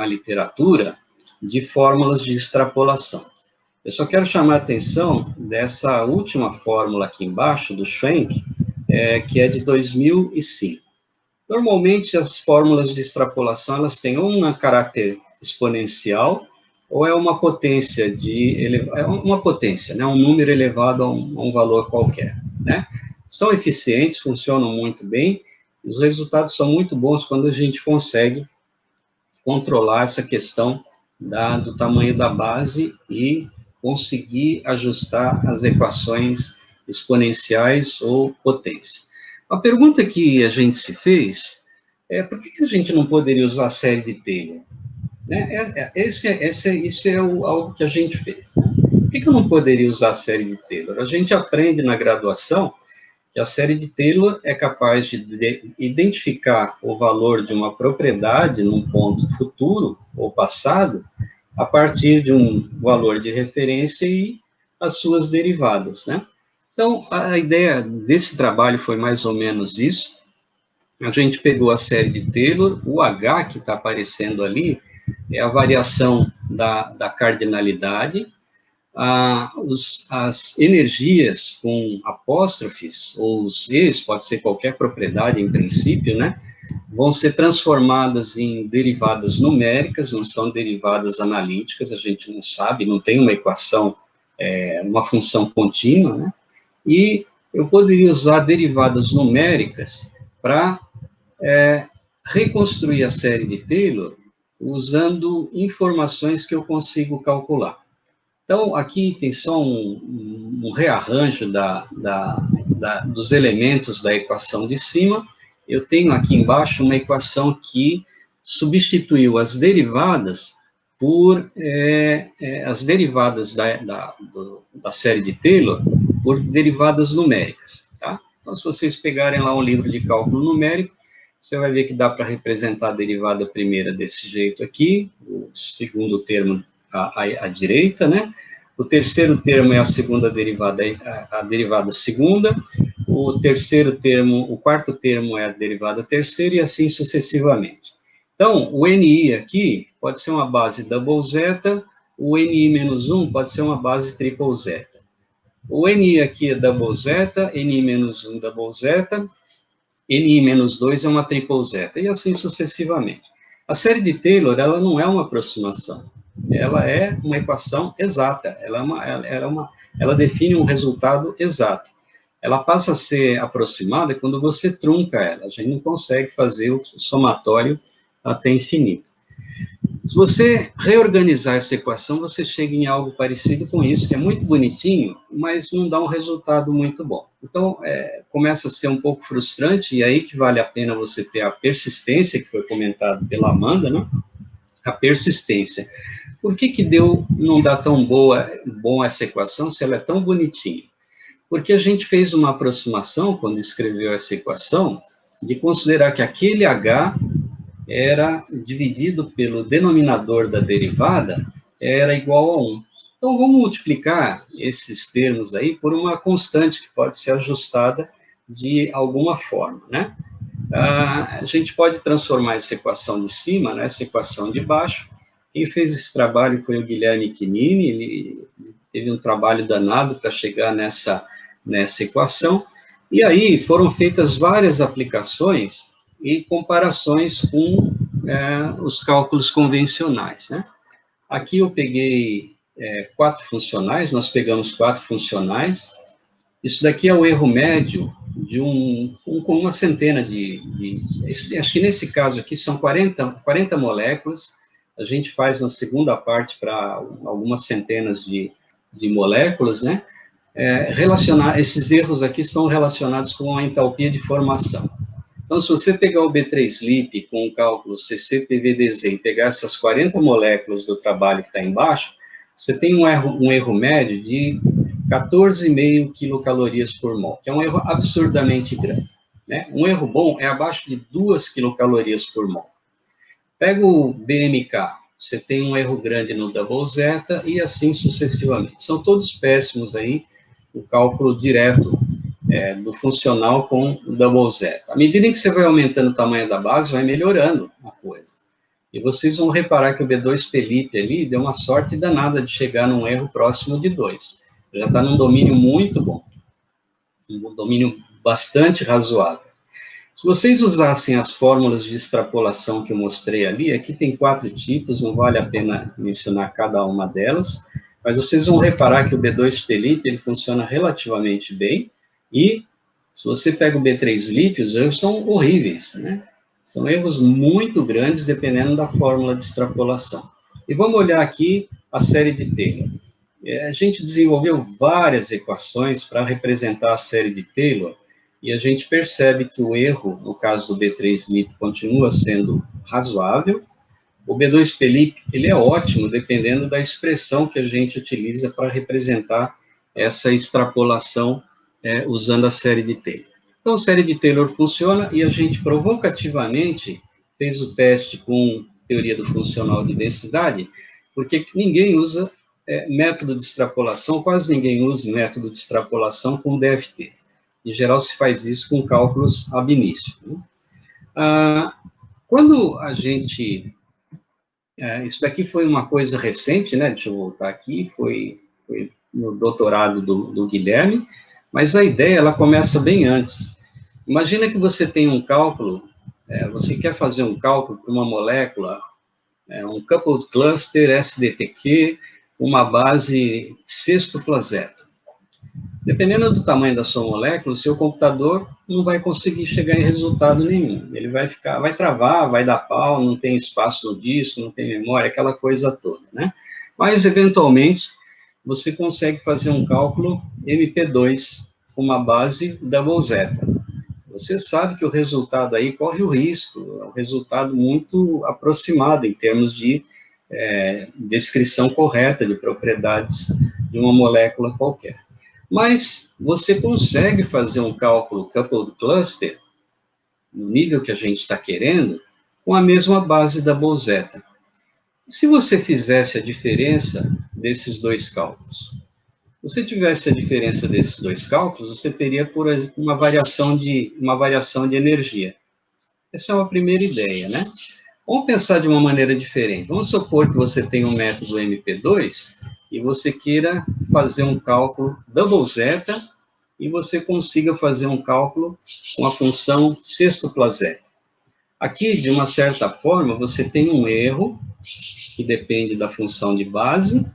literatura de fórmulas de extrapolação. Eu só quero chamar a atenção dessa última fórmula aqui embaixo, do Schwenk, que é de 2005. Normalmente, as fórmulas de extrapolação, elas têm um caráter exponencial, ou é uma potência, né, um número elevado a um valor qualquer, né? São eficientes, funcionam muito bem, e os resultados são muito bons quando a gente consegue controlar essa questão do tamanho da base e conseguir ajustar as equações exponenciais ou potência. A pergunta que a gente se fez é por que a gente não poderia usar a série de Taylor? Né? Isso é algo que a gente fez. Né? Por que eu não poderia usar a série de Taylor? A gente aprende na graduação que a série de Taylor é capaz de identificar o valor de uma propriedade num ponto futuro ou passado a partir de um valor de referência e as suas derivadas, né? Então, a ideia desse trabalho foi mais ou menos isso. A gente pegou a série de Taylor, o H que está aparecendo ali é a variação da cardinalidade, as energias com apóstrofes, ou os E's, pode ser qualquer propriedade em princípio, né, vão ser transformadas em derivadas numéricas, não são derivadas analíticas, a gente não sabe, não tem uma equação, uma função contínua, né, e eu poderia usar derivadas numéricas para reconstruir a série de Taylor usando informações que eu consigo calcular. Então, aqui tem só um rearranjo dos elementos da equação de cima. Eu tenho aqui embaixo uma equação que substituiu as derivadas por as derivadas da série de Taylor por derivadas numéricas, tá? Então, se vocês pegarem lá um livro de cálculo numérico, você vai ver que dá para representar a derivada primeira desse jeito aqui, o segundo termo à direita, né? O terceiro termo é a segunda derivada, a derivada segunda, o quarto termo é a derivada terceira, e assim sucessivamente. Então, o NI aqui pode ser uma base double zeta, o NI menos 1 pode ser uma base triple zeta. O NI aqui é double zeta, NI menos 1 double zeta, NI menos 2 é uma triple zeta, e assim sucessivamente. A série de Taylor, ela não é uma aproximação, ela é uma equação exata, ela define um resultado exato. Ela passa a ser aproximada quando você trunca ela, a gente não consegue fazer o somatório até infinito. Se você reorganizar essa equação, você chega em algo parecido com isso, que é muito bonitinho, mas não dá um resultado muito bom. Então, começa a ser um pouco frustrante, e aí que vale a pena você ter a persistência, que foi comentado pela Amanda, né? A persistência. Por que não dá tão bom essa equação, se ela é tão bonitinha? Porque a gente fez uma aproximação, quando escreveu essa equação, de considerar que aquele H era dividido pelo denominador da derivada, era igual a 1. Então, vamos multiplicar esses termos aí por uma constante que pode ser ajustada de alguma forma, né? A gente pode transformar essa equação de cima nessa equação de baixo. Quem fez esse trabalho foi o Guilherme Quinini, ele teve um trabalho danado para chegar nessa equação, e aí foram feitas várias aplicações e comparações com os cálculos convencionais, né? Aqui eu peguei 4 funcionais, nós pegamos 4 funcionais. Isso daqui é o erro médio de com uma centena acho que nesse caso aqui são 40 moléculas, a gente faz na segunda parte para algumas centenas de moléculas, né? Esses erros aqui estão relacionados com a entalpia de formação. Então, se você pegar o B3-LIP com o cálculo CC-PVDZ e pegar essas 40 moléculas do trabalho que está embaixo, você tem um erro médio de 14,5 quilocalorias por mol, que é um erro absurdamente grande, né? Um erro bom é abaixo de 2 quilocalorias por mol. Pega o BMK, você tem um erro grande no double zeta e assim sucessivamente. São todos péssimos aí, o cálculo direto do funcional com o double zeta. À medida em que você vai aumentando o tamanho da base, vai melhorando a coisa. E vocês vão reparar que o B2-PLIP ali deu uma sorte danada de chegar num erro próximo de 2. Já está num domínio muito bom, um domínio bastante razoável. Se vocês usassem as fórmulas de extrapolação que eu mostrei ali, aqui tem 4 tipos, não vale a pena mencionar cada uma delas, mas vocês vão reparar que o B2-PLIP ele funciona relativamente bem, e se você pega o B3-LIP, os erros são horríveis, né? São erros muito grandes, dependendo da fórmula de extrapolação. E vamos olhar aqui a série de Taylor. A gente desenvolveu várias equações para representar a série de Taylor, e a gente percebe que o erro, no caso do B3-LIP, continua sendo razoável. O B2-PLIP, ele é ótimo, dependendo da expressão que a gente utiliza para representar essa extrapolação usando a série de Taylor. Então, a série de Taylor funciona, e a gente provocativamente fez o teste com teoria do funcional de densidade, porque ninguém usa método de extrapolação, quase ninguém usa método de extrapolação com DFT. Em geral, se faz isso com cálculos ab initio, né? Quando a gente... isso daqui foi uma coisa recente, né? Deixa eu voltar aqui, foi no doutorado do Guilherme, mas a ideia, ela começa bem antes. Imagina que você tem um cálculo, você quer fazer um cálculo para uma molécula, um coupled cluster SDTQ, uma base sextupla zeta. Dependendo do tamanho da sua molécula, o seu computador não vai conseguir chegar em resultado nenhum. Ele vai travar, vai dar pau, não tem espaço no disco, não tem memória, aquela coisa toda, né? Mas, eventualmente, você consegue fazer um cálculo MP2 com uma base double zeta. Você sabe que o resultado aí corre o risco, é um resultado muito aproximado em termos de descrição correta de propriedades de uma molécula qualquer. Mas você consegue fazer um cálculo coupled cluster, no nível que a gente está querendo, com a mesma base double zeta. Se você fizesse a diferença desses dois cálculos, se você tivesse a diferença desses dois cálculos, você teria, por exemplo, uma variação de energia. Essa é uma primeira ideia, né? Vamos pensar de uma maneira diferente. Vamos supor que você tem um método MP2 e você queira fazer um cálculo double zeta e você consiga fazer um cálculo com a função sextupla zeta. Aqui, de uma certa forma, você tem um erro que depende da função de base.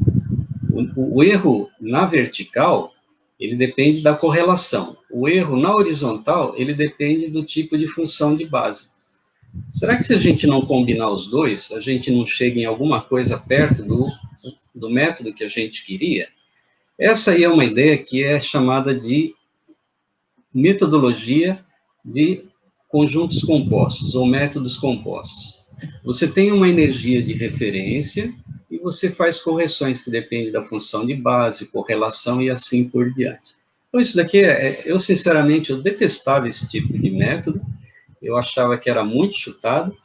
O erro na vertical, ele depende da correlação. O erro na horizontal, ele depende do tipo de função de base. Será que se a gente não combinar os dois, a gente não chega em alguma coisa perto do método que a gente queria? Essa aí é uma ideia que é chamada de metodologia de conjuntos compostos, ou métodos compostos. Você tem uma energia de referência e você faz correções que dependem da função de base, correlação e assim por diante. Então, isso daqui, eu sinceramente, eu detestava esse tipo de método, eu achava que era muito chutado,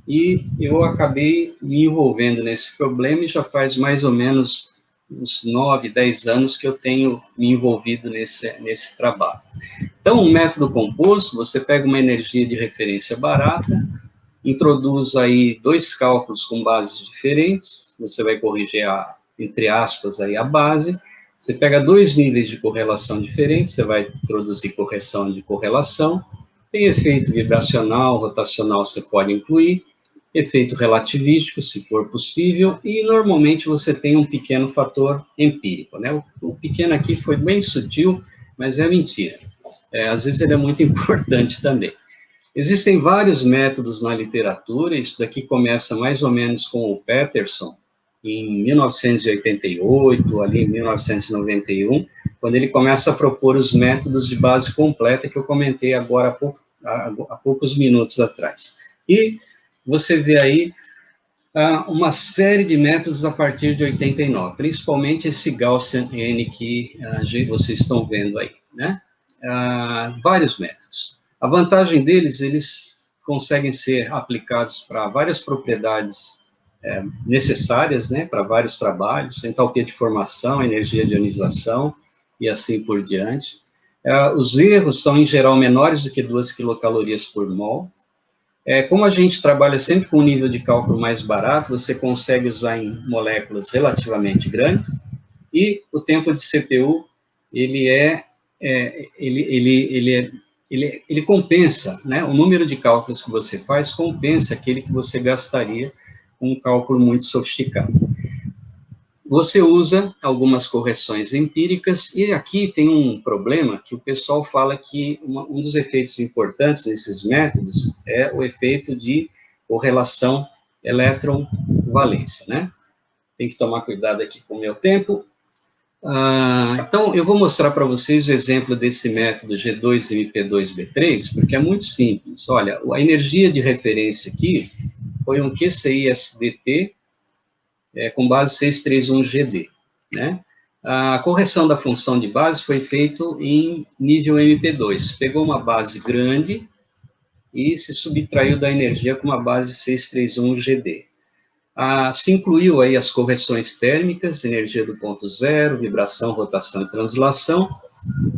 e eu acabei me envolvendo nesse problema e já faz mais ou menos uns 9, 10 anos que eu tenho me envolvido nesse trabalho. Então, um método composto, você pega uma energia de referência barata, introduz aí 2 cálculos com bases diferentes, você vai corrigir, entre aspas, aí a base, você pega 2 níveis de correlação diferentes, você vai introduzir correção de correlação, tem efeito vibracional, rotacional, você pode incluir, efeito relativístico, se for possível, e normalmente você tem um pequeno fator empírico, né? O pequeno aqui foi bem sutil, mas é mentira. Às vezes ele é muito importante também. Existem vários métodos na literatura, isso daqui começa mais ou menos com o Peterson, em 1988, ali em 1991, quando ele começa a propor os métodos de base completa que eu comentei agora há poucos minutos atrás. E você vê aí uma série de métodos a partir de 89, principalmente esse Gaussian N que vocês estão vendo aí, né? Vários métodos. A vantagem deles, eles conseguem ser aplicados para várias propriedades necessárias, né, para vários trabalhos, entalpia de formação, energia de ionização e assim por diante. Os erros são, em geral, menores do que 2 quilocalorias por mol. Como a gente trabalha sempre com um nível de cálculo mais barato, você consegue usar em moléculas relativamente grandes, e o tempo de CPU, ele compensa, né? O número de cálculos que você faz compensa aquele que você gastaria com um cálculo muito sofisticado. Você usa algumas correções empíricas, e aqui tem um problema que o pessoal fala que um dos efeitos importantes nesses métodos é o efeito de correlação elétron-valência, né? Tem que tomar cuidado aqui com o meu tempo. Então, eu vou mostrar para vocês o exemplo desse método G2MP2B3, porque é muito simples. Olha, a energia de referência aqui foi um QCI-SDT com base 631GD, né? A correção da função de base foi feita em nível MP2. Pegou uma base grande e se subtraiu da energia com uma base 631GD. Se incluiu aí as correções térmicas, energia do ponto zero, vibração, rotação e translação.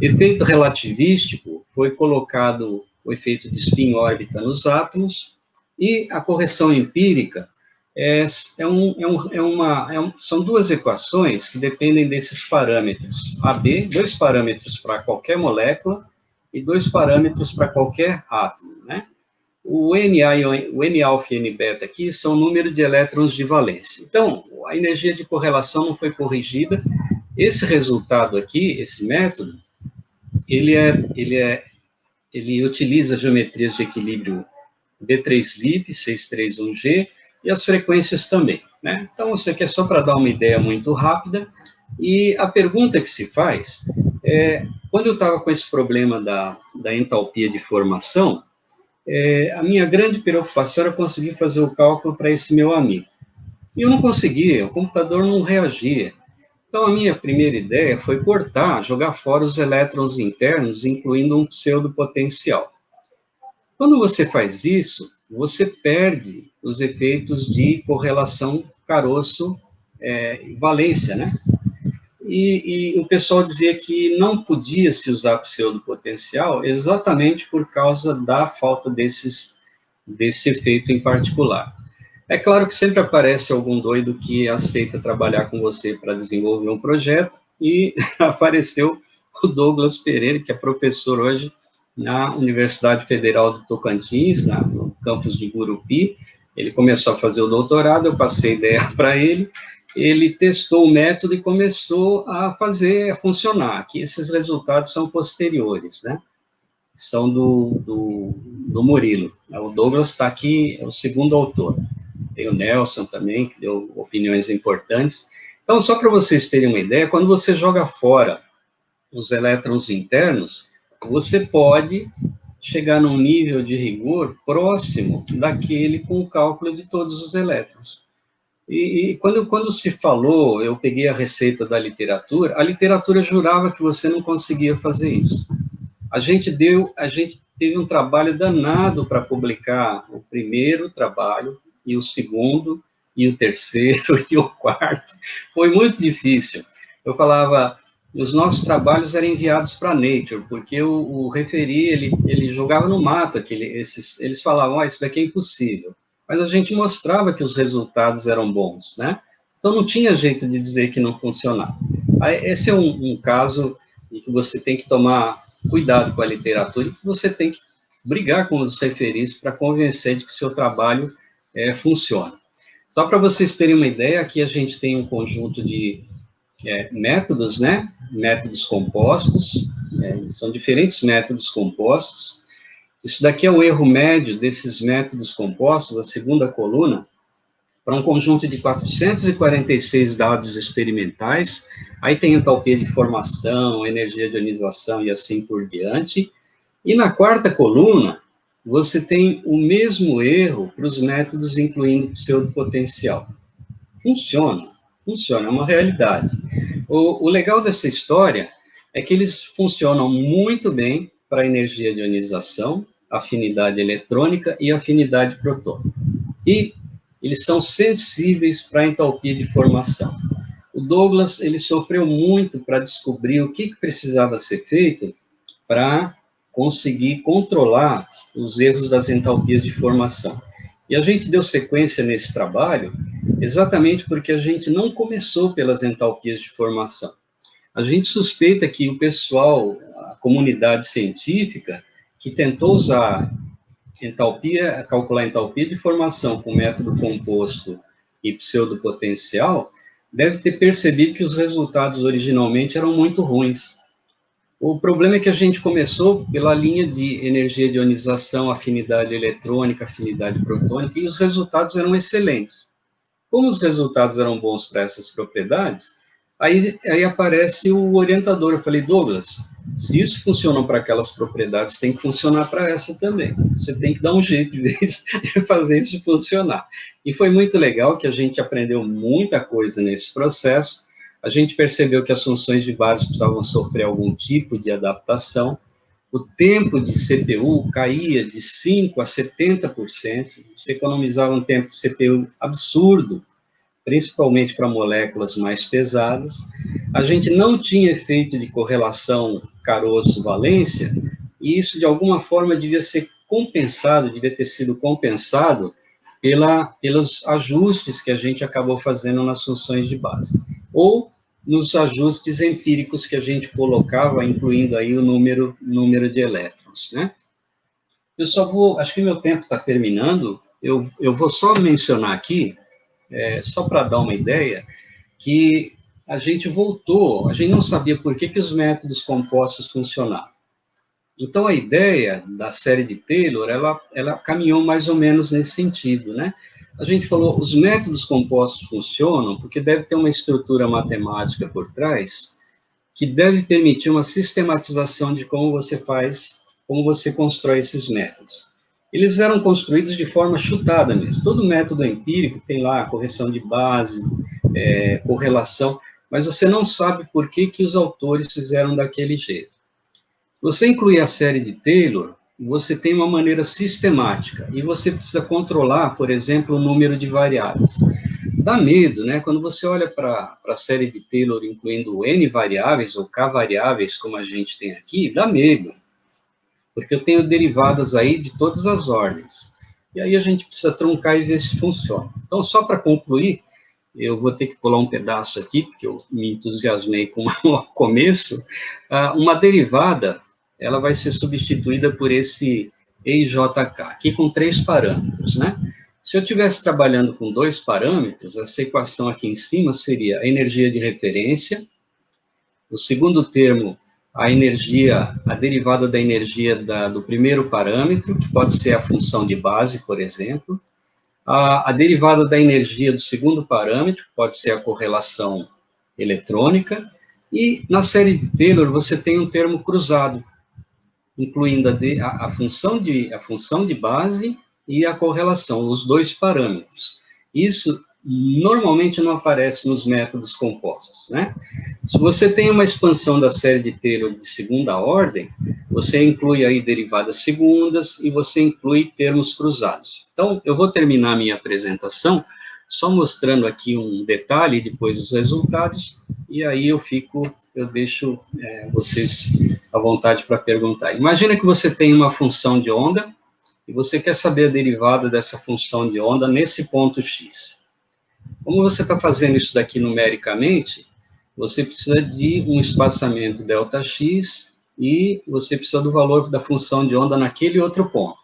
Efeito relativístico, foi colocado o efeito de spin-órbita nos átomos, e a correção empírica são 2 equações que dependem desses parâmetros. AB, 2 parâmetros para qualquer molécula e 2 parâmetros para qualquer átomo, né? O Na e o N-alfa e N-beta aqui são o número de elétrons de valência. Então, a energia de correlação não foi corrigida. Esse resultado aqui, esse método, ele utiliza geometrias de equilíbrio B3-LIP, 631G, e as frequências também, né? Então, isso aqui é só para dar uma ideia muito rápida. E a pergunta que se faz quando eu estava com esse problema da entalpia de formação, a minha grande preocupação era conseguir fazer o cálculo para esse meu amigo. E eu não conseguia, o computador não reagia. Então, a minha primeira ideia foi cortar, jogar fora os elétrons internos, incluindo um pseudopotencial. Quando você faz isso, você perde os efeitos de correlação caroço-valência, né? E o pessoal dizia que não podia se usar pseudopotencial exatamente por causa da falta desse efeito em particular. É claro que sempre aparece algum doido que aceita trabalhar com você para desenvolver um projeto, e apareceu o Douglas Pereira, que é professor hoje na Universidade Federal do Tocantins, no campus de Gurupi. Ele começou a fazer o doutorado, eu passei a ideia para ele testou o método e começou a fazer, a funcionar, que esses resultados são posteriores, né? São do Murilo. O Douglas está aqui, é o segundo autor. Tem o Nelson também, que deu opiniões importantes. Então, só para vocês terem uma ideia, quando você joga fora os elétrons internos, você pode chegar num nível de rigor próximo daquele com o cálculo de todos os elétrons. E quando se falou, eu peguei a receita da literatura, a literatura jurava que você não conseguia fazer isso. A gente teve um trabalho danado para publicar o primeiro trabalho, e o segundo, e o terceiro, e o quarto. Foi muito difícil. Eu falava, os nossos trabalhos eram enviados para Nature, porque o referi, ele jogava no mato, eles falavam, isso daqui é impossível. Mas a gente mostrava que os resultados eram bons, né? Então não tinha jeito de dizer que não funcionava. Esse é um caso em que você tem que tomar cuidado com a literatura e que você tem que brigar com os referis para convencer de que o seu trabalho funciona. Só para vocês terem uma ideia, aqui a gente tem um conjunto de métodos, né? Métodos compostos, são diferentes métodos compostos. Isso daqui é o erro médio desses métodos compostos, a segunda coluna, para um conjunto de 446 dados experimentais. Aí tem entalpia de formação, energia de ionização e assim por diante. E na quarta coluna, você tem o mesmo erro para os métodos incluindo pseudopotencial. Funciona, é uma realidade. O legal dessa história é que eles funcionam muito bem para energia de ionização, afinidade eletrônica e afinidade protônica. E eles são sensíveis para a entalpia de formação. O Douglas, ele sofreu muito para descobrir o que precisava ser feito para conseguir controlar os erros das entalpias de formação. E a gente deu sequência nesse trabalho exatamente porque a gente não começou pelas entalpias de formação. A gente suspeita que o pessoal, a comunidade científica, que tentou usar calcular entalpia de formação com método composto e pseudopotencial, deve ter percebido que os resultados originalmente eram muito ruins. O problema é que a gente começou pela linha de energia de ionização, afinidade eletrônica, afinidade protônica, e os resultados eram excelentes. Como os resultados eram bons para essas propriedades, aí aparece o orientador. Eu falei, Douglas, se isso funciona para aquelas propriedades, tem que funcionar para essa também. Você tem que dar um jeito de fazer isso funcionar. E foi muito legal que a gente aprendeu muita coisa nesse processo. A gente percebeu que as funções de base precisavam sofrer algum tipo de adaptação. O tempo de CPU caía de 5% a 70%. Você economizava um tempo de CPU absurdo, principalmente para moléculas mais pesadas. A gente não tinha efeito de correlação caroço-valência, e isso, de alguma forma, devia ter sido compensado pelos ajustes que a gente acabou fazendo nas funções de base, ou nos ajustes empíricos que a gente colocava, incluindo aí o número de elétrons, né? Eu só acho que meu tempo está terminando, eu vou só mencionar aqui, só para dar uma ideia, que a gente não sabia por que os métodos compostos funcionavam. Então, a ideia da série de Taylor, ela caminhou mais ou menos nesse sentido, né? A gente falou, os métodos compostos funcionam porque deve ter uma estrutura matemática por trás que deve permitir uma sistematização de como você constrói esses métodos. Eles eram construídos de forma chutada mesmo. Todo método empírico tem lá correção de base, correlação, mas você não sabe por que os autores fizeram daquele jeito. Você incluir a série de Taylor, você tem uma maneira sistemática, e você precisa controlar, por exemplo, o número de variáveis. Dá medo, né? Quando você olha para a série de Taylor, incluindo N variáveis, ou K variáveis, como a gente tem aqui, dá medo. Porque eu tenho derivadas aí de todas as ordens. e aí a gente precisa truncar e ver se funciona. Então, só para concluir, eu vou ter que pular um pedaço aqui, porque eu me entusiasmei com o começo. Uma derivada, ela vai ser substituída por esse EIJK, aqui com 3 parâmetros, né? Se eu estivesse trabalhando com 2 parâmetros, essa equação aqui em cima seria a energia de referência, o segundo termo, a energia, a derivada da energia do primeiro parâmetro, que pode ser a função de base, por exemplo, a derivada da energia do segundo parâmetro, pode ser a correlação eletrônica, e na série de Taylor você tem um termo cruzado, incluindo a função de base e a correlação, os 2 parâmetros. Isso normalmente não aparece nos métodos compostos, né? Se você tem uma expansão da série de Taylor de segunda ordem, você inclui aí derivadas segundas e você inclui termos cruzados. Então, eu vou terminar a minha apresentação só mostrando aqui um detalhe e depois os resultados, e aí eu deixo vocês à vontade para perguntar. Imagina que você tem uma função de onda e você quer saber a derivada dessa função de onda nesse ponto x. Como você está fazendo isso daqui numericamente, você precisa de um espaçamento ΔX e você precisa do valor da função de onda naquele outro ponto.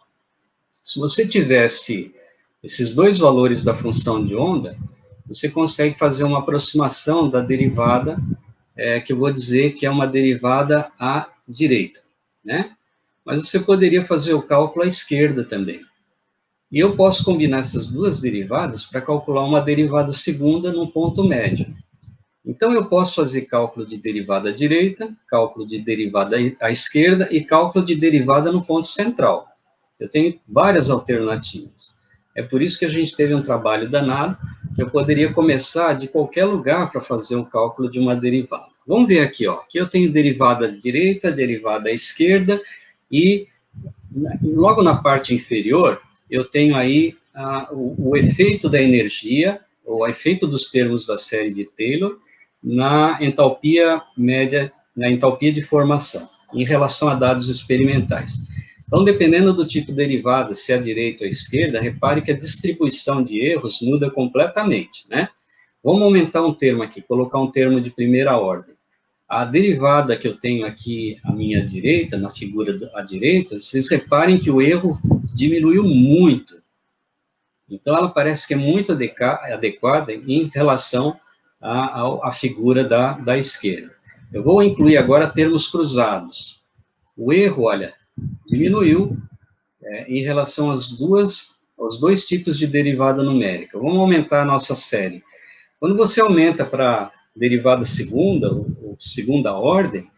Se você tivesse esses 2 valores da função de onda, você consegue fazer uma aproximação da derivada, que eu vou dizer que é uma derivada à direita, né? Mas você poderia fazer o cálculo à esquerda também. E eu posso combinar essas 2 derivadas para calcular uma derivada segunda num ponto médio. Então, eu posso fazer cálculo de derivada à direita, cálculo de derivada à esquerda e cálculo de derivada no ponto central. Eu tenho várias alternativas. É por isso que a gente teve um trabalho danado, que eu poderia começar de qualquer lugar para fazer um cálculo de uma derivada. Vamos ver aqui, ó. Aqui eu tenho derivada à direita, derivada à esquerda, e logo na parte inferior, eu tenho aí o efeito da energia, ou o efeito dos termos da série de Taylor, na entalpia média, na entalpia de formação, em relação a dados experimentais. Então, dependendo do tipo de derivada, se é à direita ou à esquerda, repare que a distribuição de erros muda completamente, né? Vamos aumentar um termo aqui, colocar um termo de primeira ordem. A derivada que eu tenho aqui à minha direita, na figura à direita, vocês reparem que o erro diminuiu muito. Então, ela parece que é muito adequada em relação à figura da esquerda. Eu vou incluir agora termos cruzados. O erro, olha, diminuiu em relação aos 2 tipos de derivada numérica. Vamos aumentar a nossa série. Quando você aumenta para derivada segunda, ou segunda ordem,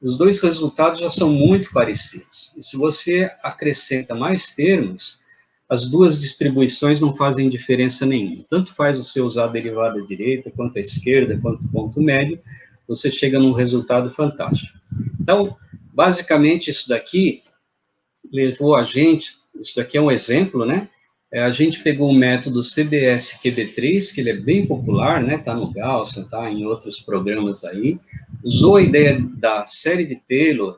os 2 resultados já são muito parecidos. E se você acrescenta mais termos, as 2 distribuições não fazem diferença nenhuma. Tanto faz você usar a derivada direita, quanto a esquerda, quanto o ponto médio, você chega num resultado fantástico. Então, basicamente, isso daqui levou a gente, isso daqui é um exemplo, né? A gente pegou o método CBS-QB3, que ele é bem popular, né? Está no Gauss, está em outros programas aí. Usou a ideia da série de Taylor,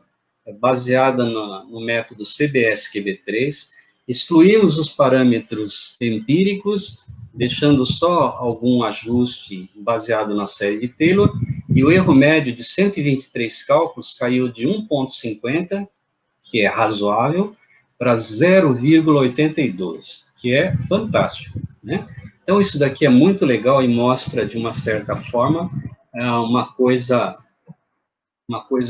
baseada no método CBS-QB3, excluímos os parâmetros empíricos, deixando só algum ajuste baseado na série de Taylor, e o erro médio de 123 cálculos caiu de 1,50, que é razoável, para 0,82, que é fantástico, né? Então, isso daqui é muito legal e mostra, de uma certa forma, uma coisa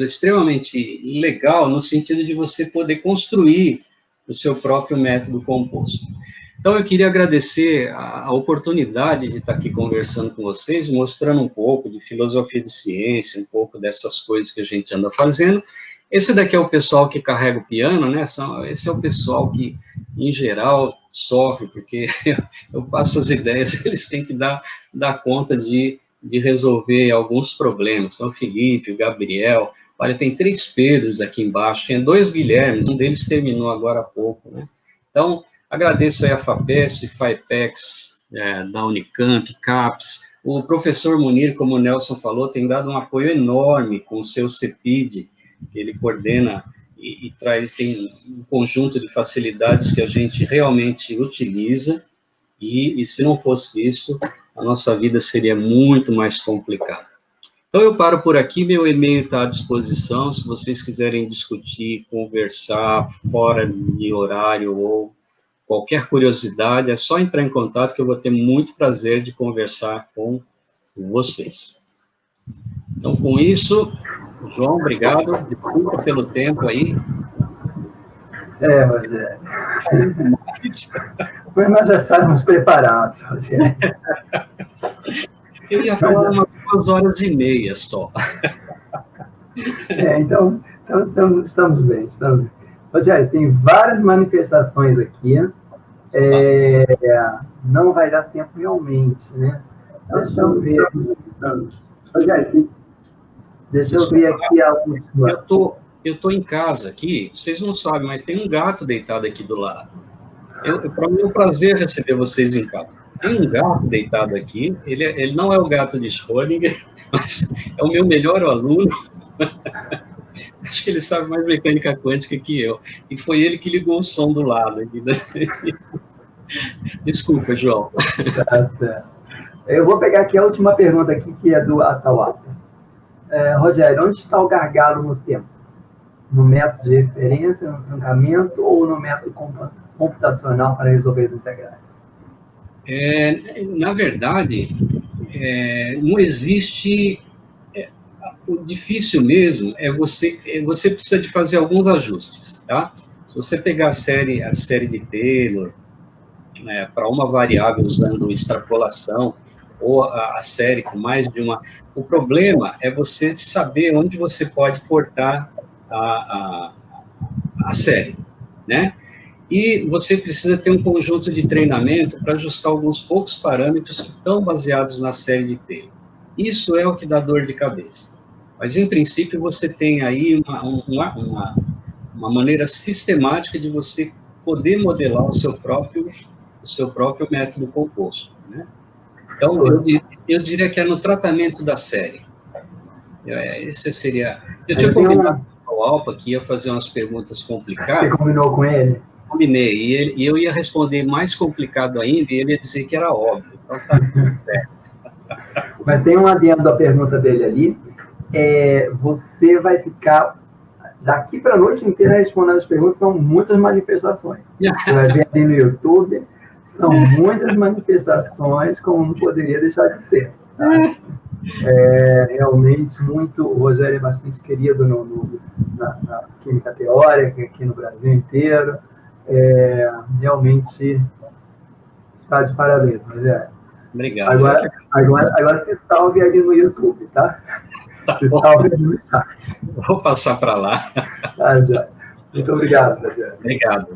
extremamente legal, no sentido de você poder construir o seu próprio método composto. Então, eu queria agradecer a oportunidade de estar aqui conversando com vocês, mostrando um pouco de filosofia de ciência, um pouco dessas coisas que a gente anda fazendo. Esse daqui é o pessoal que carrega o piano, né? Esse é o pessoal que, em geral, sofre, porque eu passo as ideias, eles têm que dar conta de resolver alguns problemas. Então, o Felipe, o Gabriel, olha, tem 3 Pedros aqui embaixo, tem 2 Guilhermes, um deles terminou agora há pouco, né? Então, agradeço aí a FAPESP, FAPEX, da Unicamp, CAPES, o professor Munir, como o Nelson falou, tem dado um apoio enorme com o seu CEPID, que ele coordena e tem um conjunto de facilidades que a gente realmente utiliza, e se não fosse isso, a nossa vida seria muito mais complicada. Então, eu paro por aqui, meu e-mail está à disposição, se vocês quiserem discutir, conversar, fora de horário ou qualquer curiosidade, é só entrar em contato que eu vou ter muito prazer de conversar com vocês. Então, com isso, João, obrigado, desculpa pelo tempo aí. Rogério. Mas nós já estávamos preparados, Rogério. Eu ia falar umas 2h30 só. Então estamos bem, estamos bem. Rogério, tem várias manifestações aqui, não vai dar tempo realmente, né? Deixa eu ver. Rogério, deixa eu ver aqui a última. Eu tô em casa aqui, vocês não sabem, mas tem um gato deitado aqui do lado. Para mim é um prazer receber vocês em casa. Tem um gato deitado aqui, ele não é o gato de Schrödinger, mas é o meu melhor aluno. Acho que ele sabe mais mecânica quântica que eu. E foi ele que ligou o som do lado aqui. Desculpa, João. Tá certo. Eu vou pegar aqui a última pergunta aqui, que é do Atawata. Rogério, onde está o gargalo no tempo? No método de referência, no trancamento ou no método computacional para resolver as integrais? Na verdade, não existe... O difícil mesmo você precisa de fazer alguns ajustes, tá? Se você pegar a série de Taylor, para uma variável usando extrapolação, ou a série com mais de uma... O problema é você saber onde você pode cortar a série, né? E você precisa ter um conjunto de treinamento para ajustar alguns poucos parâmetros que estão baseados na série de Taylor. Isso é o que dá dor de cabeça. Mas, em princípio, você tem aí uma maneira sistemática de você poder modelar o seu próprio método composto, né? Então, eu diria que é no tratamento da série. Esse seria... Eu tinha combinado com o Alpa que ia fazer umas perguntas complicadas. Você combinou com ele? Combinei, e eu ia responder mais complicado ainda, e ele ia dizer que era óbvio. Então, tá tudo certo. Mas tem um adendo à pergunta dele ali. Você vai ficar daqui para a noite inteira respondendo as perguntas, são muitas manifestações. Você vai ver ali no YouTube, são muitas manifestações, como não poderia deixar de ser. Tá? Realmente muito... O Rogério é bastante querido na química teórica, aqui no Brasil inteiro. Realmente está de parabéns, Rogério. Obrigado. Agora se salve ali no YouTube, tá? Se salve ali no chat. Vou passar para lá. Tá, já. Muito obrigado, Rogério. Obrigado.